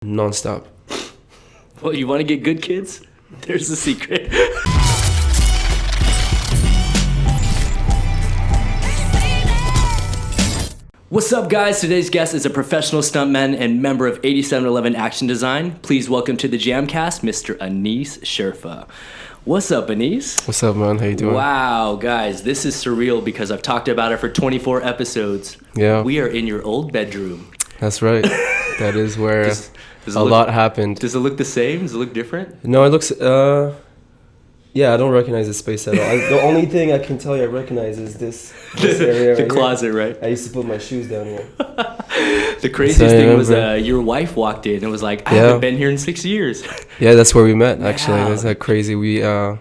nonstop. Well, you want to get good kids? There's the secret. What's up, guys? Today's guest is a professional stuntman and member of 8711 Action Design. Please welcome to the JAMCast, Mr. Anis Cheurfa. What's up, Anis? What's up, man? How you doing? Wow, guys, this is surreal because I've talked about it for 24 episodes. Yeah. We are in your old bedroom. That's right. That is where Does a lot happened. Does it look the same? Does it look different? No, it looks... Yeah, I don't recognize the space at all. The only thing I can tell you I recognize is this area The right closet, here. right? I used to put my shoes down here. The craziest thing was your wife walked in and was like, I haven't been here in 6 years. Yeah, that's where we met, actually. Wow. That's that crazy. I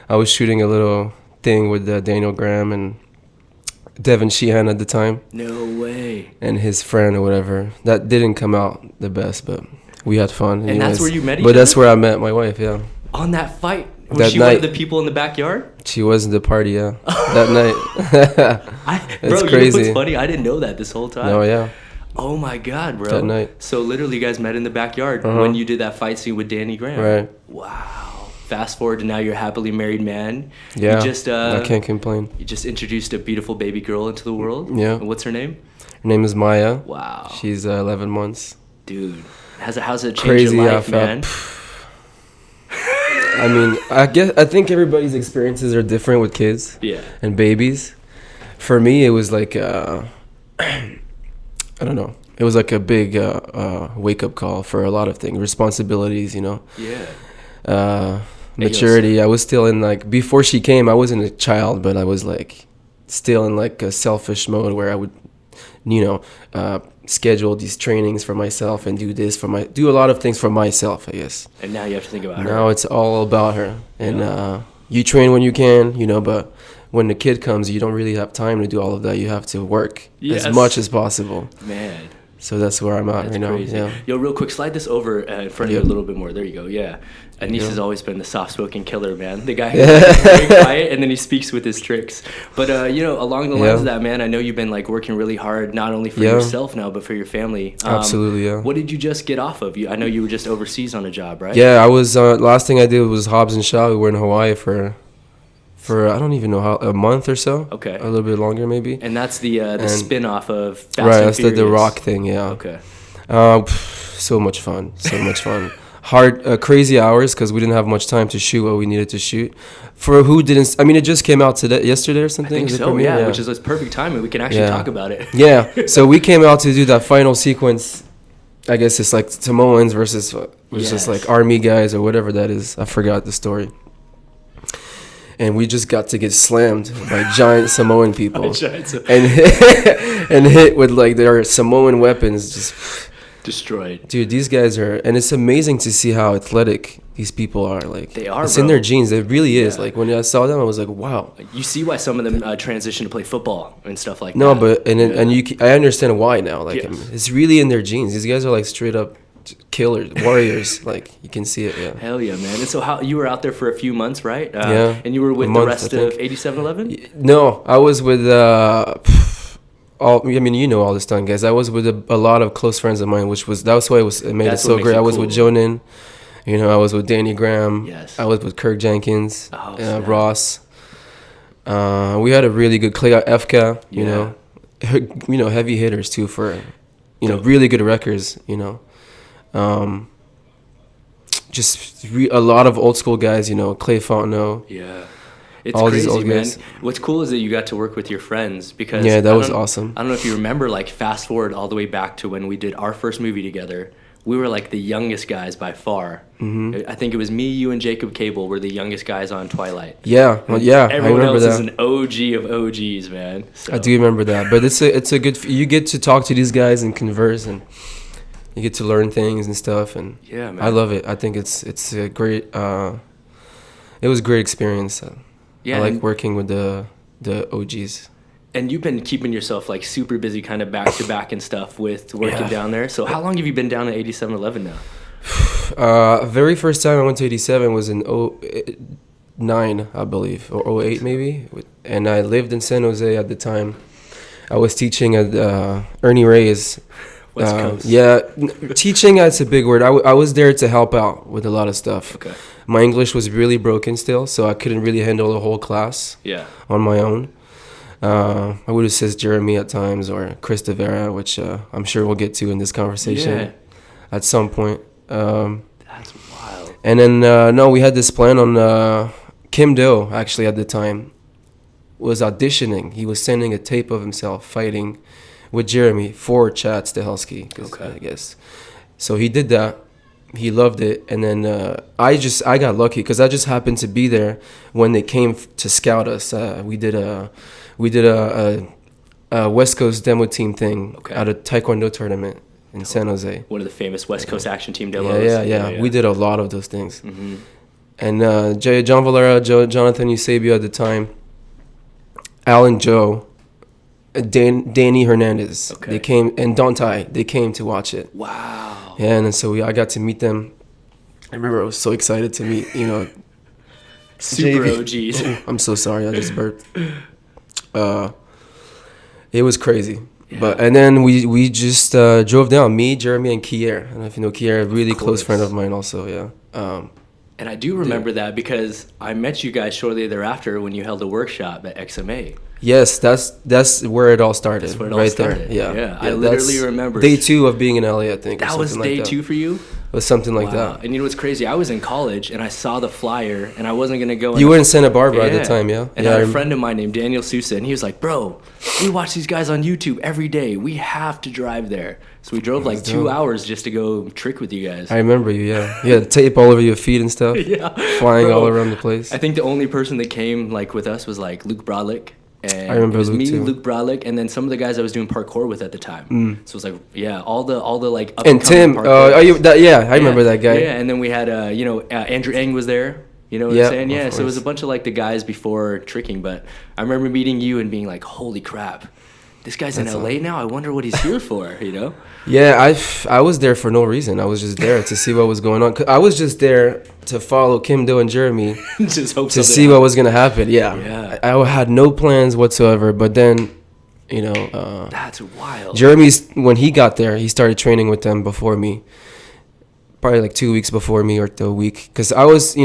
was shooting a little thing with Daniel Graham and Devin Sheehan at the time. No way. And his friend or whatever. That didn't come out the best, but we had fun. And that's where you met each But other? that's where I met my wife, yeah. On that fight? Was That she one night. of the people in the backyard? She was in the party, yeah. That night. Bro, It's crazy. you know what's funny? I didn't know that this whole time. Oh, yeah. Oh my God, bro. That night. So literally you guys met in the backyard when you did that fight scene with Danny Graham. Right. Wow. Fast forward to now you're a happily married man. Yeah, You just, I can't complain. You just introduced a beautiful baby girl into the world. Yeah. And what's her name? Her name is Maya. Wow. She's 11 months. Dude. How's it changed Crazy, your life, yeah, man? I mean, I think everybody's experiences are different with kids Yeah. and babies. For me, it was like, I don't know. It was like a big wake-up call for a lot of things. Responsibilities, you know. Yeah. Maturity. I was still in like, before she came, I wasn't a child, but I was like still in like a selfish mode where I would, schedule these trainings for myself and do a lot of things for myself, I guess. And now you have to think about her. Now it's all about her. And you train when you can, but when the kid comes, you don't really have time to do all of that. You have to work as much as possible. Man. So that's where I'm at right now. Crazy. Yeah. Yo, real quick, slide this over in front of you a little bit more. There you go. Yeah. Anis has always been the soft-spoken killer, man. The guy who's very quiet and then he speaks with his tricks. But, along the lines of that, man, I know you've been, like, working really hard, not only for yourself now, but for your family. Absolutely, yeah. What did you just get off of? I know you were just overseas on a job, right? Yeah, I was, last thing I did was Hobbs and Shaw. We were in Hawaii for I don't even know how, a month or so. Okay. A little bit longer, maybe. And that's the spin-off of Fast right, and that's Furious. the Rock thing, yeah. Okay. So much fun. Hard, crazy hours because we didn't have much time to shoot what we needed to shoot. For who didn't, I mean, it just came out yesterday or something? I think so, yeah, which is perfect timing. We can actually talk about it. Yeah, so we came out to do that final sequence. I guess it's like Samoans versus, just like army guys or whatever that is. I forgot the story. And we just got to get slammed by giant Samoan people. And hit with like their Samoan weapons, just destroyed. Dude, these guys are, and it's amazing to see how athletic these people are. Like, they are, it's in their genes. It really is. Like, when I saw them, I was like, wow. You see why some of them transition to play football and stuff like that. No, but I understand why now. Like, it's really in their genes. These guys are like straight up killers, warriors. Like, you can see it. Yeah. Hell yeah, man. And so how you were out there for a few months, right? Yeah. And you were with the rest of 8711? No, I was with all the stunt guys. I was with a lot of close friends of mine, that's why it made it so great. I was with Jonan, I was with Danny Graham. Yes. I was with Kirk Jenkins, Ross. We had a really good Clay Efka, heavy hitters too for, really good records, just a lot of old school guys, Clay Fontenot. Yeah. It's all crazy, these old man. guys. What's cool is that you got to work with your friends because that was awesome. I don't know if you remember, like, fast forward all the way back to when we did our first movie together. We were like the youngest guys by far. Mm-hmm. I think it was me, you, and Jacob Cable were the youngest guys on Twilight. Yeah, Everyone I remember else that. is an OG of OGs, man. So. I do remember that, but it's a good. You get to talk to these guys and converse, and you get to learn things and stuff. And yeah, man. I love it. I think it's a great. It was a great experience. Yeah, I like working with the OGs. And you've been keeping yourself like super busy, kind of back to back and stuff with working down there. So how long have you been down at 8711 now? Very first time I went to 87 was in 09, I believe, or 08 maybe. And I lived in San Jose at the time. I was teaching at Ernie Reyes West Coast. Yeah, teaching, that's a big word. I was there to help out with a lot of stuff. Okay. My English was really broken still, so I couldn't really handle the whole class on my own. I would assist Jeremy at times or Chris DeVera, which I'm sure we'll get to in this conversation at some point. That's wild. And then, no, we had this plan on Kim Do, actually, at the time, was auditioning. He was sending a tape of himself fighting with Jeremy for Chad Stahelski, I guess. So he did that. He loved it, and then I got lucky because I just happened to be there when they came to scout us. We did a West Coast demo team thing at a Taekwondo tournament in San Jose. One of the famous West Coast action team demos. Yeah. We did a lot of those things. Mm-hmm. And John Valera, Jonathan Eusebio at the time, Alan Joe, Danny Hernandez, they came, and Dontai, they came to watch it. Wow. Yeah, and so I got to meet them. I remember I was so excited to meet, Super OGs. I'm so sorry, I just burped. It was crazy. Yeah. And then we just drove down, me, Jeremy, and Kier. I don't know if you know Kier, a really close friend of mine also, yeah. And I do remember that because I met you guys shortly thereafter when you held a workshop at XMA. Yes, that's where it all started. That's where it all started. There. Yeah, I literally remember. Day 2 of being in LA, I think. That was day 2 for you? It was something like that. And you know what's crazy? I was in college and I saw the flyer and I wasn't going to go. You were in Santa Barbara at the time, yeah? And I had a friend of mine named Daniel Sousa, and he was like, bro, we watch these guys on YouTube every day. We have to drive there. So we drove like 2 hours just to go trick with you guys. I remember you, yeah. You had tape all over your feet and stuff. Flying all around the place. I think the only person that came like with us was like Luke Brodlick. And I remember it was Luke me, too. Luke Brodlick, and then some of the guys I was doing parkour with at the time. So it was like, all the like up and Tim, I remember that guy. Yeah, and then we had Andrew Eng was there. You know what I'm saying? Yeah, so it was a bunch of like the guys before tricking. But I remember meeting you and being like, holy crap, this guy's in LA now. I wonder what he's here for. Yeah, I was there for no reason. I was just there to see what was going on. I was just there to follow Kim Do and Jeremy just hope to see what was going to happen. Yeah. I had no plans whatsoever. But then, that's wild. Jeremy's, when he got there, he started training with them before me. Probably like 2 weeks before me or a week. Because I was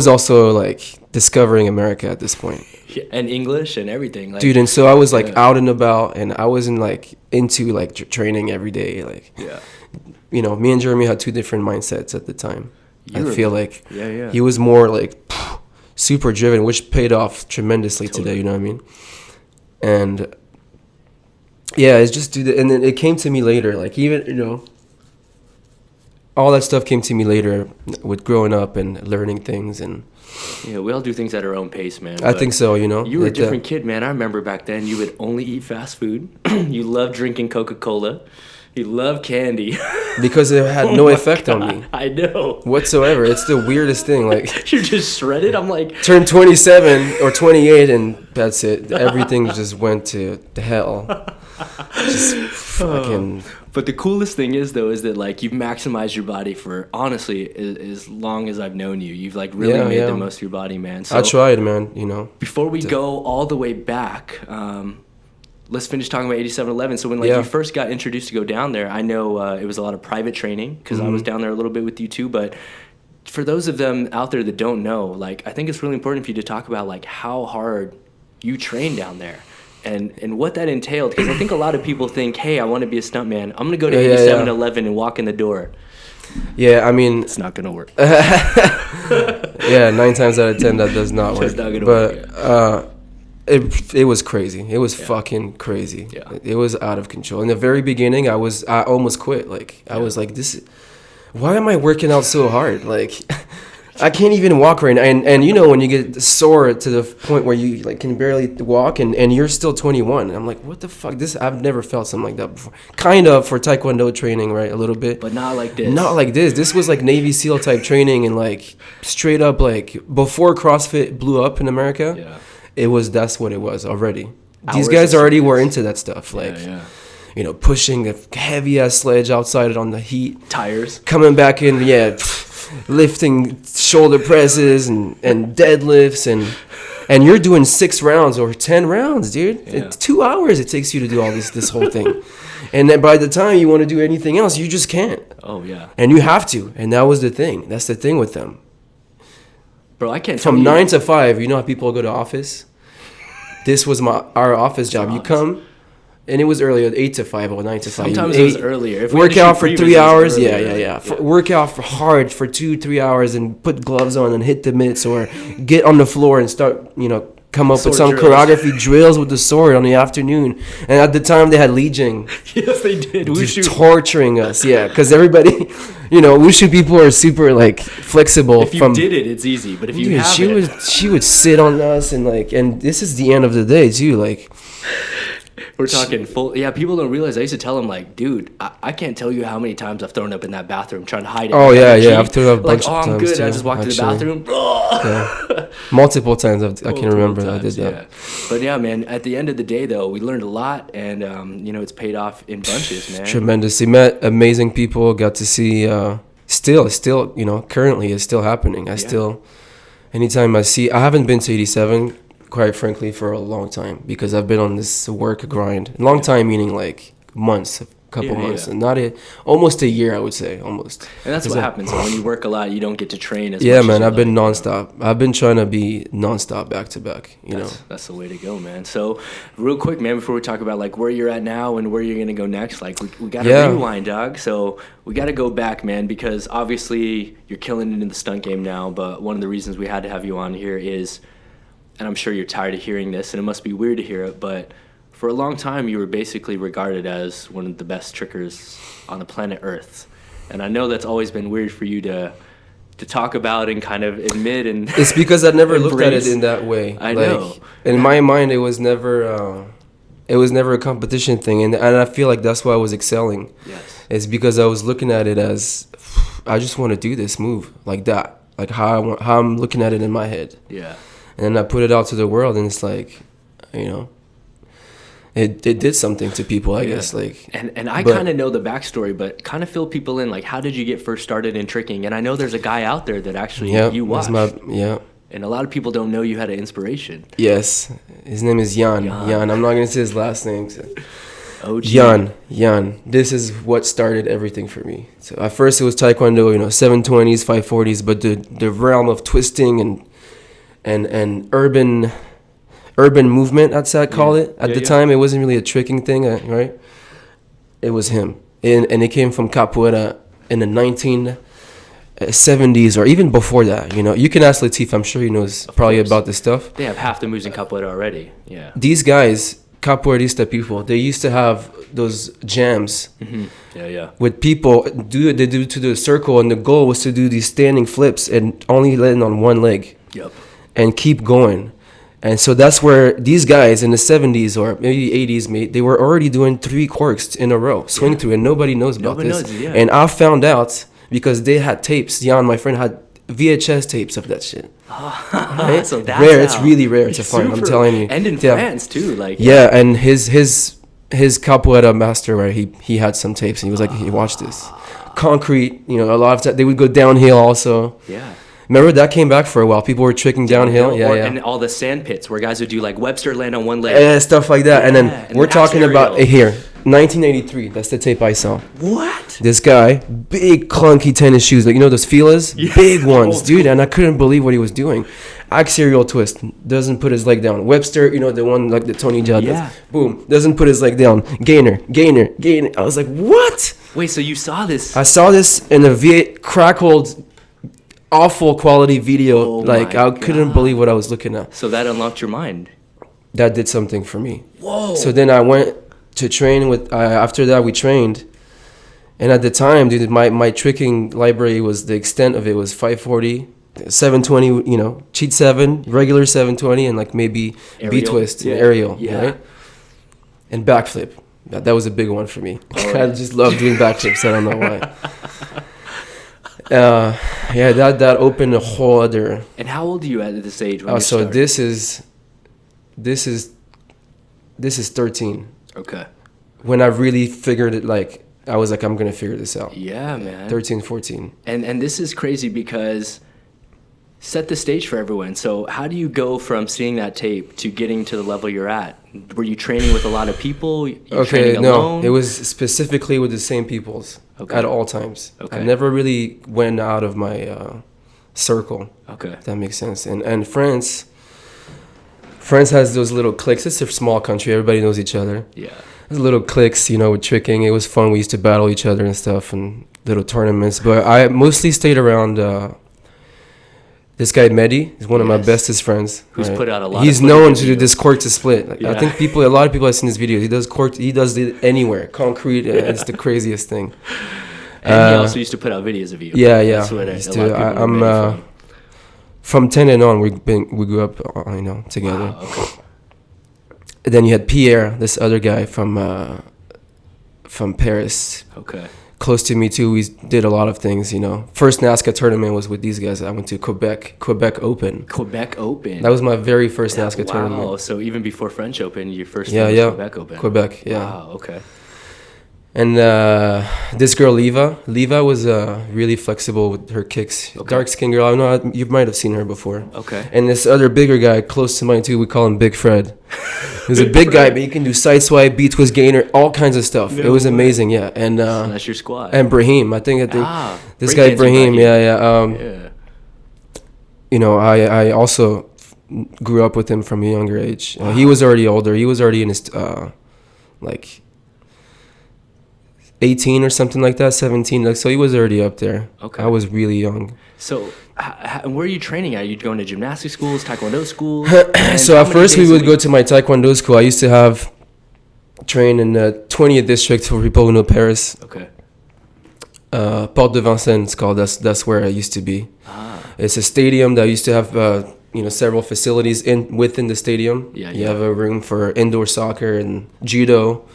also like discovering America at this point. And English and everything, like, dude. And so I was like out and about, and I wasn't like into like training every day. Like, me and Jeremy had 2 different mindsets at the time. I feel like he was more like super driven, which paid off tremendously today. You know what I mean? And it's just and then it came to me later. Like even all that stuff came to me later with growing up and learning things and. Yeah, we all do things at our own pace, man. I think so, You were a different kid, man. I remember back then you would only eat fast food. You loved drinking Coca-Cola. You loved candy. Because it had no effect on me. I know. Whatsoever. It's the weirdest thing. Like you're just shredded. I'm like... Turn 27 or 28 and that's it. Everything just went to hell. Just fucking... But the coolest thing is that like you've maximized your body for honestly as long as I've known you. You've like really made the most of your body, man. So I tried, man. Before we go all the way back, let's finish talking about 8711. So when you first got introduced to go down there, I know it was a lot of private training because I was down there a little bit with you too. But for those of them out there that don't know, like I think it's really important for you to talk about like how hard you train down there. And what that entailed, because I think a lot of people think, hey, I want to be a stuntman. I'm going to go to 8711 and walk in the door. Yeah, I mean... It's not going to work. 9 times out of 10, that does not work. It's not going to work. But it was crazy. It was fucking crazy. Yeah. It was out of control. In the very beginning, I almost quit. Like, I was like, why am I working out so hard? Like... I can't even walk right now, and when you get sore to the point where you like can barely walk, and you're still 21, and I'm like, what the fuck? I've never felt something like that before. Kind of for Taekwondo training, right? A little bit, but not like this. Not like this. This was like Navy SEAL type training, and like straight up like before CrossFit blew up in America. Yeah, that's what it was already. These guys already were into that stuff, like. Yeah. Pushing a heavy ass sledge outside on the heat, tires, coming back in, lifting shoulder presses and deadlifts and you're doing 6 rounds or 10 rounds, dude. Yeah. 2 hours it takes you to do all this whole thing. And then by the time you want to do anything else, you just can't. Oh, yeah. And you have to. And that was the thing. That's the thing with them. Bro, I can't From 9 to 5, you know how people go to office? This was our office job. You come, and it was earlier, 8 to 5 or 9 to 5. Sometimes it was earlier. Work out for 3 hours. Yeah. Work out hard for 2-3 hours and put gloves on and hit the mitts, or get on the floor and start, come up with some choreography drills with the sword on the afternoon. And at the time, they had Legion. Yes, they did. Wushu. Torturing us, because everybody, Wushu people are super, flexible. If you did it, it's easy. But if you haven't. She would sit on us and this is the end of the day, too, We're talking full. Yeah, people don't realize. I used to tell them, dude, I can't tell you how many times I've thrown up in that bathroom trying to hide it. Oh, yeah. I've thrown up a bunch of times. I'm good. Too, I just walked to the bathroom. Yeah. Multiple times. I can remember I did that. Yeah. But yeah, man, at the end of the day, though, we learned a lot. And, it's paid off in bunches, man. Tremendously. Met amazing people. Got to see, still, currently it's still happening. Anytime I haven't been to 87, quite frankly, for a long time, because I've been on this work grind. Long time meaning months, a couple months, and almost a year, I would say, almost. And that's what happens. When you work a lot, you don't get to train as much. Yeah, man, I've been nonstop. I've been trying to be nonstop, back to back. That's the way to go, man. So, real quick, man, before we talk about where you're at now and where you're gonna go next, we gotta rewind, dog. So we gotta go back, man, because obviously you're killing it in the stunt game now. But one of the reasons we had to have you on here is, and I'm sure you're tired of hearing this, and it must be weird to hear it, but for a long time you were basically regarded as one of the best trickers on the planet Earth. And I know that's always been weird for you to talk about and kind of admit. And it's because I never looked at it in that way. I know. In my mind, it was never a competition thing, and I feel like that's why I was excelling. Yes. It's because I was looking at it as, I just want to do this move like that, how I'm looking at it in my head. Yeah. And then I put it out to the world, and it's it did something to people, I guess. And I kind of know the backstory, but kind of fill people in. How did you get first started in tricking? And I know there's a guy out there that actually you watched. And a lot of people don't know you had an inspiration. Yes, his name is Jan. I'm not gonna say his last name. OG. Jan. This is what started everything for me. So at first it was Taekwondo, 720s, 540s, but the realm of twisting and urban movement, I'd call it. At the time, it wasn't really a tricking thing, right? It was him. And it came from capoeira in the 1970s or even before that. You can ask Latif, I'm sure he knows probably about this stuff. They have half the moves in capoeira already, yeah. These guys, capoeirista people, they used to have those jams with people. They do to the circle, and the goal was to do these standing flips and only land on one leg. Yep. And keep going. And so that's where these guys in the 70s or maybe 80s, they were already doing 3 corks in a row, swing through, and nobody knows about this. And I found out because they had tapes. Jan, my friend, had VHS tapes of that shit. Right? So that's rare. It's really rare to find, I'm telling you. And in France, too. And his capoeira master, where he had some tapes, and he was like, hey, watch this. Concrete, a lot of times, they would go downhill also. Yeah. Remember that came back for a while. People were tricking downhill. And all the sand pits where guys would do Webster land on one leg. Yeah, stuff like that. And then we're talking about here, 1983. That's the tape I saw. What? This guy, big clunky tennis shoes, those Fila's, big ones, dude. And I couldn't believe what he was doing. Axial twist, doesn't put his leg down. Webster, the one like the Tony Judd. Yeah. Boom, doesn't put his leg down. Gainer. I was like, what? Wait, so you saw this? I saw this in a crackled, awful quality video. I couldn't believe what I was looking at. So that unlocked your mind. That did something for me. Whoa. So then I went to train with, after that we trained. And at the time, dude, my tricking library was, the extent of it was 540, 720, cheat 7, regular 720, and maybe B-twist and aerial, right? And backflip. That was a big one for me. I just love doing backflips. I don't know why. That opened a whole other. And how old are you at this age? When So this is 13. Okay. When I really figured it, I was like, I'm gonna figure this out. Yeah, man. 13, 14. And this is crazy because set the stage for everyone. So how do you go from seeing that tape to getting to the level you're at? Were you training with a lot of people? Okay, no, it was specifically with the same peoples at all times. I never really went out of my circle. Okay, if that makes sense. And France has those little cliques. It's a small country. Everybody knows each other. Yeah. There's little cliques, you know, with tricking. It was fun. We used to battle each other and stuff and little tournaments. But I mostly stayed around this guy Mehdi is one of my bestest friends. Who's put out a lot. He's known to do this cork to split. Like, I think a lot of people have seen his videos. He does cork. He does it anywhere. Concrete. It's the craziest thing. And he also used to put out videos of you. Yeah. That's what I'm from 10 and on. We grew up, you know, together. Wow, okay. And then you had Pierre, this other guy from Paris. Okay. Close to me too. We did a lot of things, you know. First NASCAR tournament was with these guys. I went to Quebec Open. Quebec Open. That was my very first NASCAR tournament. Wow. So even before French Open, your first was Quebec Open. Quebec, yeah. Wow. Okay. And this girl Leva was really flexible with her kicks. Okay. Dark skinned girl. I know you might have seen her before. Okay. And this other bigger guy close to mine too. We call him Big Fred. He's a big guy, but he can do side swipe, B twist gainer, all kinds of stuff. No, it was amazing, yeah. And so that's your squad. And Brahim, I think this guy Brahim, yeah. You know, I also grew up with him from a younger age. He was already older. He was already in his like 18 or something like that, 17. Like, so he was already up there. Okay. I was really young. So where are you training at? Are you going to gymnastic schools, taekwondo schools? So at first we would go to my taekwondo school. I used to have train in the 20th district for people who know Paris. Okay. Porte de Vincennes, it's called. That's where I used to be. It's a stadium that used to have several facilities within the stadium. Yeah. You have a room for indoor soccer and judo,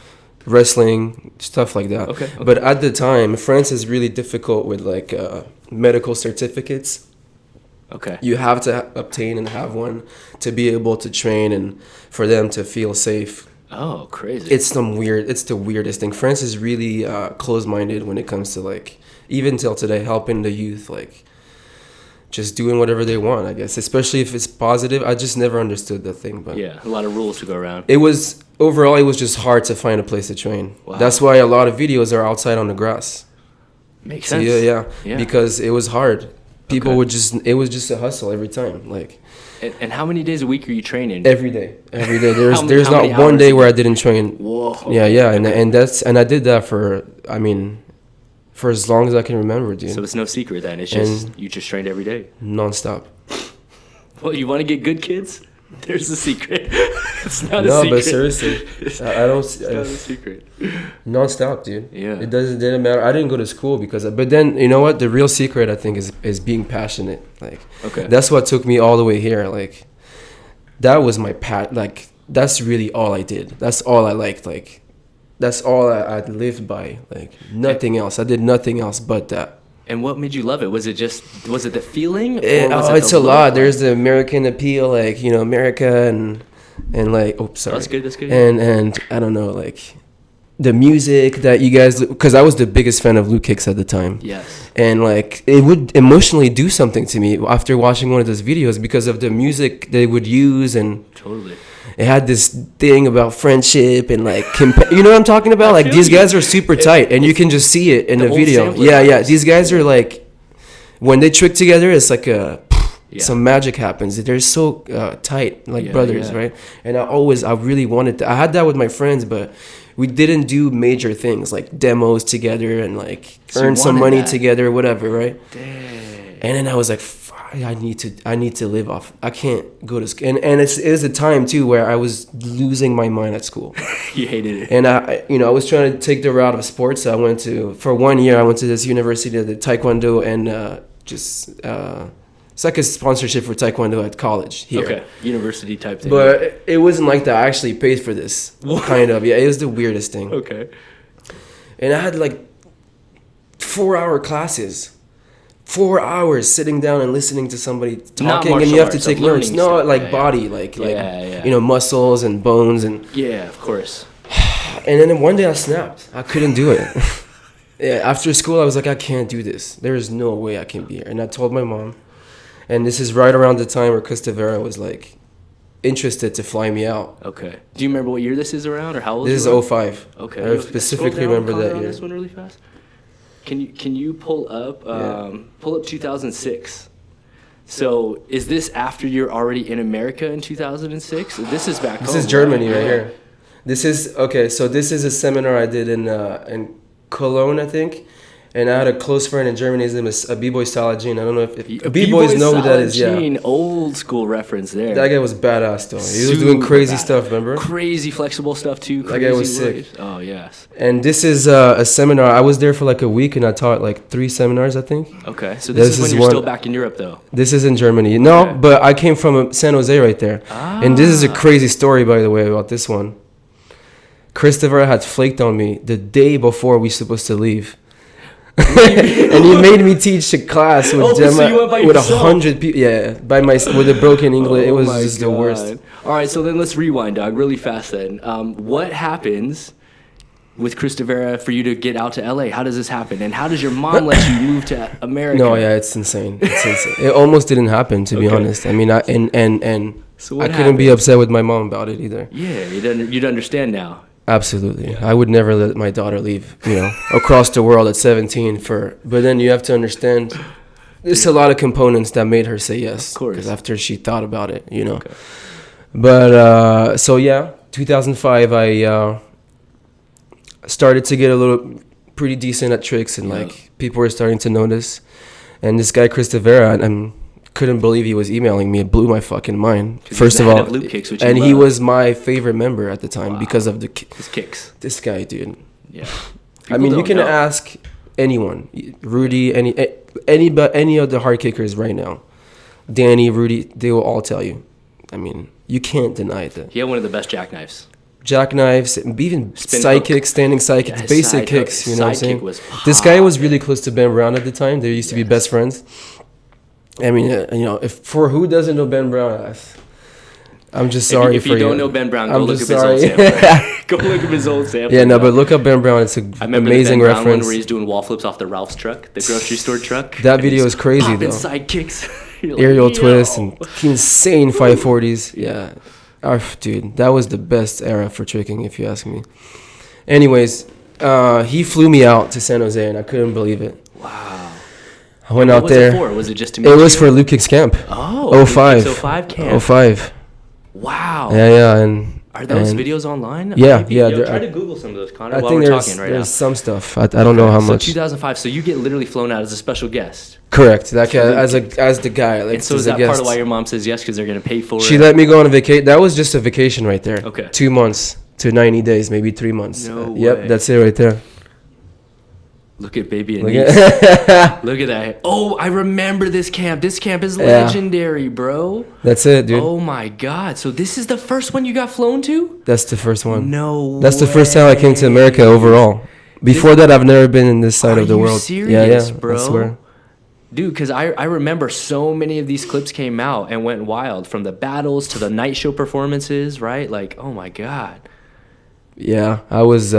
wrestling, stuff like that. Okay. But at the time, France is really difficult with like medical certificates. Okay. You have to obtain and have one to be able to train and for them to feel safe. Oh, crazy. It's the weirdest thing. France is really closed-minded when it comes to like, even till today, helping the youth, like just doing whatever they want, I guess, especially if it's positive. I just never understood that thing. But yeah, a lot of rules to go around. It was just hard to find a place to train. Wow. That's why a lot of videos are outside on the grass. Makes sense. Yeah. Because it was hard. People would it was just a hustle every time. Like, and how many days a week are you training? Every day. There's not one day where I didn't train. Whoa. Yeah. And I did that for as long as I can remember, dude. So it's no secret then. It's just you just trained every day. Nonstop. Well, you want to get good kids? There's a secret. It's not a secret. No, but seriously, I don't. It's not a secret. Nonstop, dude. Yeah. It didn't matter. I didn't go to school but then you know what? The real secret I think is being passionate. Like, that's what took me all the way here. Like, that was my like, that's really all I did. That's all I liked. Like, that's all I lived by. Like, nothing else. I did nothing else but that. And what made you love it? Was it the feeling? It's a lot. There's the American appeal, like, you know, America and like, sorry. That's good. And I don't know, like the music that you guys, because I was the biggest fan of Luke Kicks at the time. Yes. And like, it would emotionally do something to me after watching one of those videos because of the music they would use and. Totally. It had this thing about friendship and like, you know what I'm talking about? Like, these guys are super tight and you can just see it in the video. Yeah. These guys are like, when they trick together, it's like some magic happens. They're so tight, like brothers, right? And I really wanted to. I had that with my friends, but we didn't do major things like demos together and like earn some money together, whatever, right? Dang. And then I was like, I need to live off. I can't go to school. And it was a time too where I was losing my mind at school. You hated it. And I was trying to take the route of sports. So for 1 year I went to this university to the taekwondo and it's like a sponsorship for taekwondo at college here. Okay, university type thing. But it wasn't like that. I actually paid for this. Kind of. Yeah, it was the weirdest thing. Okay. And I had like 4-hour classes. 4 hours sitting down and listening to somebody talking, and you have to take notes. No, stuff. Like body, like you know, muscles and bones and. Yeah, of course. And then one day I snapped. I couldn't do it. After school, I was like, I can't do this. There is no way I can be here. And I told my mom, And this is right around the time where Christopher was like interested to fly me out. Okay. Do you remember what year this is around, or how old? This is 05. Okay. I specifically remember that year. This one really fast. Can you pull up 2006? So is this after you're already in America in 2006? This is back home. This is Germany right here. This is okay. So this is a seminar I did in Cologne, I think. And I had a close friend in Germany. His name is B-Boy Salagine. I don't know if B-Boys know who that is. Yeah, old school reference there. That guy was badass though. He was doing crazy stuff, remember? Crazy flexible stuff too. That guy was sick. Oh, yes. And this is a seminar. I was there for like a week and I taught like 3 seminars, I think. Okay, so this is when you're still back in Europe though? This is in Germany. No, okay. But I came from San Jose right there. Ah. And this is a crazy story, by the way, about this one. Christopher had flaked on me the day before we supposed to leave. And he made me teach a class with with 100 people. Yeah, with a broken English. It was just the worst. All right, so then let's rewind, dog, really fast. Then, what happens with Christopher for you to get out to LA? How does this happen? And how does your mom let you move to America? No, yeah, it's insane. It's insane. It almost didn't happen, to be honest. I mean, so I couldn't be upset with my mom about it either. Yeah, you'd understand now. Absolutely. Yeah. I would never let my daughter leave, across the world at 17 but then you have to understand there's a lot of components that made her say yes. Of course. Because after she thought about it, Okay. But, 2005, I started to get a little pretty decent at tricks and people were starting to notice. And this guy, Christopher, I couldn't believe he was emailing me. It blew my fucking mind. First of all, and he was my favorite member at the time because of his kicks. This guy, dude. Yeah. I mean, you can ask anyone, Rudy, any of the hard kickers right now, Danny, Rudy, they will all tell you. I mean, you can't deny it. He had one of the best jackknives. Jackknives, even side kicks, standing side kicks, basic kicks. You know what I'm saying? This guy was really close to Ben Brown at the time. They used to be best friends. I mean, if for who doesn't know Ben Brown, I'm just sorry if you don't know Ben Brown, go look up his old sample. Go look up his old sample. Yeah, no, but look up Ben Brown. It's an amazing the Ben reference. Brown one where he's doing wall flips off the Ralph's truck, the grocery store truck. That video is crazy though. Side kicks, aerial twist and insane 540s. Yeah, dude, that was the best era for tricking, if you ask me. Anyways, he flew me out to San Jose, and I couldn't believe it. Wow. I went out there. What was it for? Was it just to meet It was for Luke Kicks Camp. Oh, 05. 05 camp. 05. Wow. Yeah, and are those videos online? Yeah. Try to Google some of those, Connor. I think there's some stuff. I don't know how much. So 2005. So you get literally flown out as a special guest. Correct. That guy, as the guy. Like, and so is that part of why your mom says yes, because they're gonna pay for it? She let me go on a vacation. That was just a vacation right there. Okay. 2 months to 90 days, maybe 3 months. No way. Yep, that's it right there. Look at baby Anis. Look at that. Oh, I remember this camp. This camp is legendary, bro. That's it, dude. Oh, my God. So this is the first one you got flown to? That's the first one. No That's way. The first time I came to America overall. Before that, I've never been in this side of the world. Are you serious, yeah, bro? I swear. Dude, because I remember so many of these clips came out and went wild. From the battles to the night show performances, right? Like, oh, my God. Yeah, I was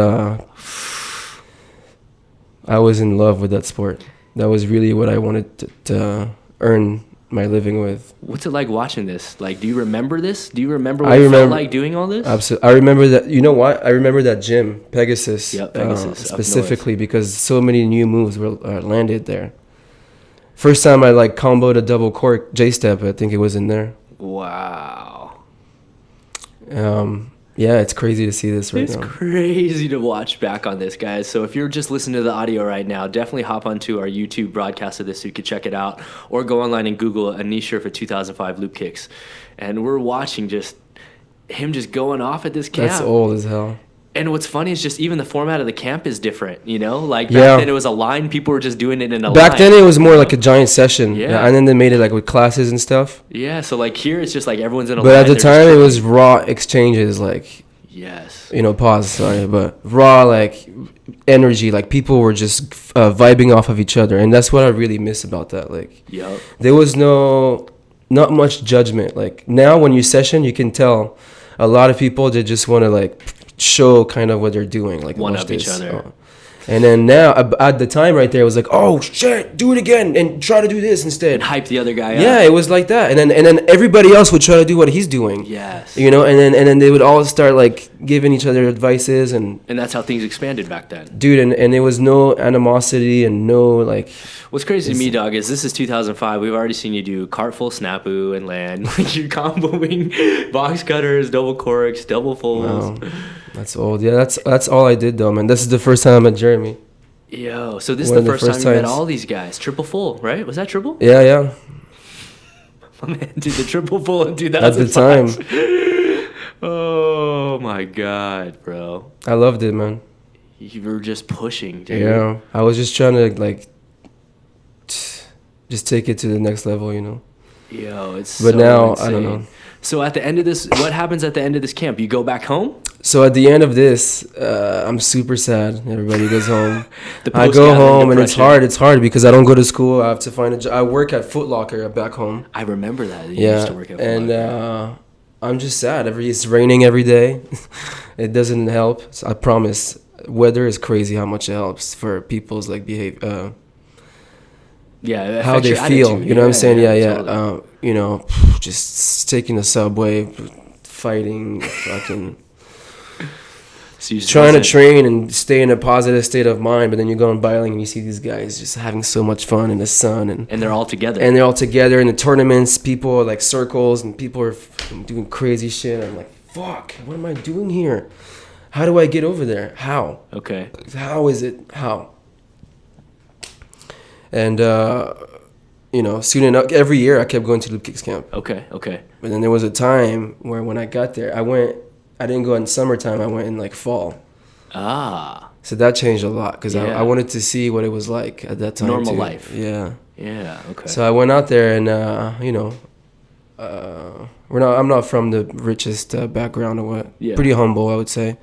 in love with that sport. That was really what I wanted to earn my living with. What's it like watching this? Like, do you remember this? Do you remember what it felt like doing all this? Absolutely. I remember that. You know what? I remember that gym, Pegasus. Yeah, Pegasus. Specifically because so many new moves were landed there. First time I comboed a double cork J-step. I think it was in there. Wow. Yeah, it's crazy to see this right now. It's crazy to watch back on this, guys. So if you're just listening to the audio right now, definitely hop onto our YouTube broadcast of this so you can check it out. Or go online and Google Anis Cheurfa 2005 loop kicks. And we're watching him just going off at this camp. That's old as hell. And what's funny is just even the format of the camp is different, Like back then it was a line. People were just doing it in a line. Back then it was more like a giant session. Yeah. And then they made it with classes and stuff. Yeah, so here it's just everyone's in a line. But at the time it was raw exchanges yes. Pause, sorry, but raw energy, people were just vibing off of each other. And that's what I really miss about that. Yep. There was not much judgment. Now when you session, you can tell a lot of people, they just want to show kind of what they're doing, one up each other. And then now, at the time right there, it was like, oh shit, do it again and try to do this instead. And hype the other guy up. Yeah, it was like that. And then everybody else would try to do what he's doing. Yes. You know, and then they would all start like giving each other advices and that's how things expanded back then. Dude, and there was no animosity and no like. What's crazy to me, dog, is this is 2005. We've already seen you do cartful snapu and land. Like you're comboing box cutters, double corks, double folds. Wow. That's old. Yeah, that's all I did though, man. This is the first time I met Jeremy. Yo, so this is the first time you met all these guys. Triple full, right? Was that triple? Yeah. My man did the triple full in 2005. At the time. Oh my God, bro. I loved it, man. You were just pushing, dude. Yeah, I was just trying to like just take it to the next level, you know. Yo, it's but so now insane. I don't know. So at the end of this, what happens at the end of this camp? You go back home? So at the end of this, I'm super sad. Everybody goes home. I go home and it's hard because I don't go to school. I have to find a job. I work at Foot Locker back home. I remember that. You used to work at Foot Locker. And I'm just sad. It's raining every day. It doesn't help. So I promise. Weather is crazy how much it helps for people's like behavior. Yeah, how they feel. Attitude. You know what I'm saying? Yeah. Totally. You know, just taking the subway, fighting, fucking. So trying to train and stay in a positive state of mind, but then you go on biling and you see these guys just having so much fun in the sun, and they're all together. And they're all together in the tournaments. People are like circles, and people are doing crazy shit. I'm like, fuck, what am I doing here? How do I get over there? How? Okay. How is it? How? And you know, soon enough, every year I kept going to Loop Kicks camp. Okay. But then there was a time where when I got there, I didn't go in summertime. I went in like fall. Ah. So that changed a lot because I wanted to see what it was like at that time. Normal too. life. Yeah. Yeah. Okay. So I went out there, and you know, I'm not from the richest background or what. Yeah. Pretty humble, I would say.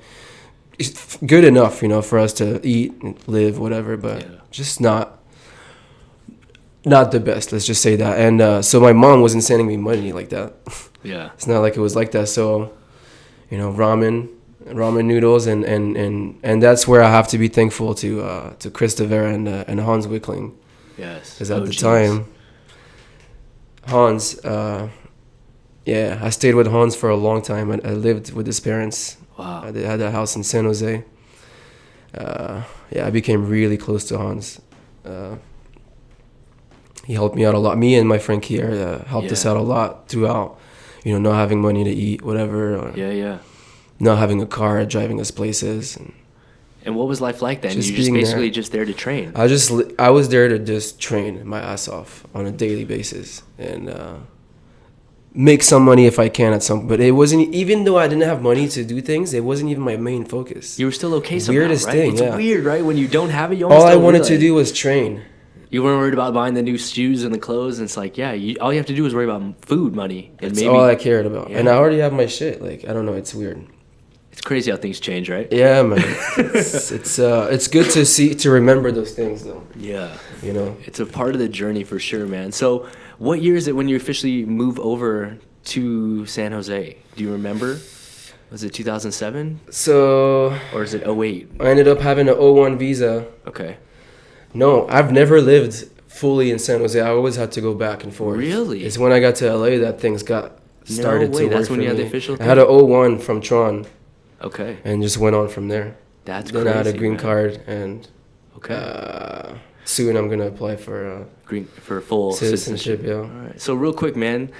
It's good enough, you know, for us to eat and live, whatever, but just not the best. Let's just say that. And so my mom wasn't sending me money like that. Yeah. It's not like it was like that. So. You know, ramen noodles, and that's where I have to be thankful to Chris Devera and Hans Wickling. Yes. Because at the time, Hans, I stayed with Hans for a long time. I lived with his parents. Wow. I had a house in San Jose. I became really close to Hans. He helped me out a lot. Me and my friend Kier helped us out a lot throughout. You know, not having money to eat, whatever. Or not having a car, driving us places. And what was life like then? You just basically just there to train? I was there to just train my ass off on a daily basis and make some money if I can at some. But it wasn't, even though I didn't have money to do things, it wasn't even my main focus. You were still okay somehow, Weirdest right? thing, It's weird, right? When you don't have it, you all I wanted to do was train. You weren't worried about buying the new shoes and the clothes, and it's like, all you have to do is worry about food money. And That's all I cared about. Yeah. And I already have my shit. Like, I don't know, it's weird. It's crazy how things change, right? Yeah, man. It's good to remember those things, though. Yeah. You know? It's a part of the journey for sure, man. So what year is it when you officially move over to San Jose? Do you remember? Was it 2007? Or is it 08? I ended up having an 01 visa. Okay. No, I've never lived fully in San Jose. I always had to go back and forth. Really? It's when I got to LA that things got started to work. That's when for you had me. the official thing? I had an 01 from Tron. Okay. And just went on from there. That's then crazy. Then I had a green card, and okay. Soon I'm gonna apply for full citizenship. Yeah. All right. So real quick, man,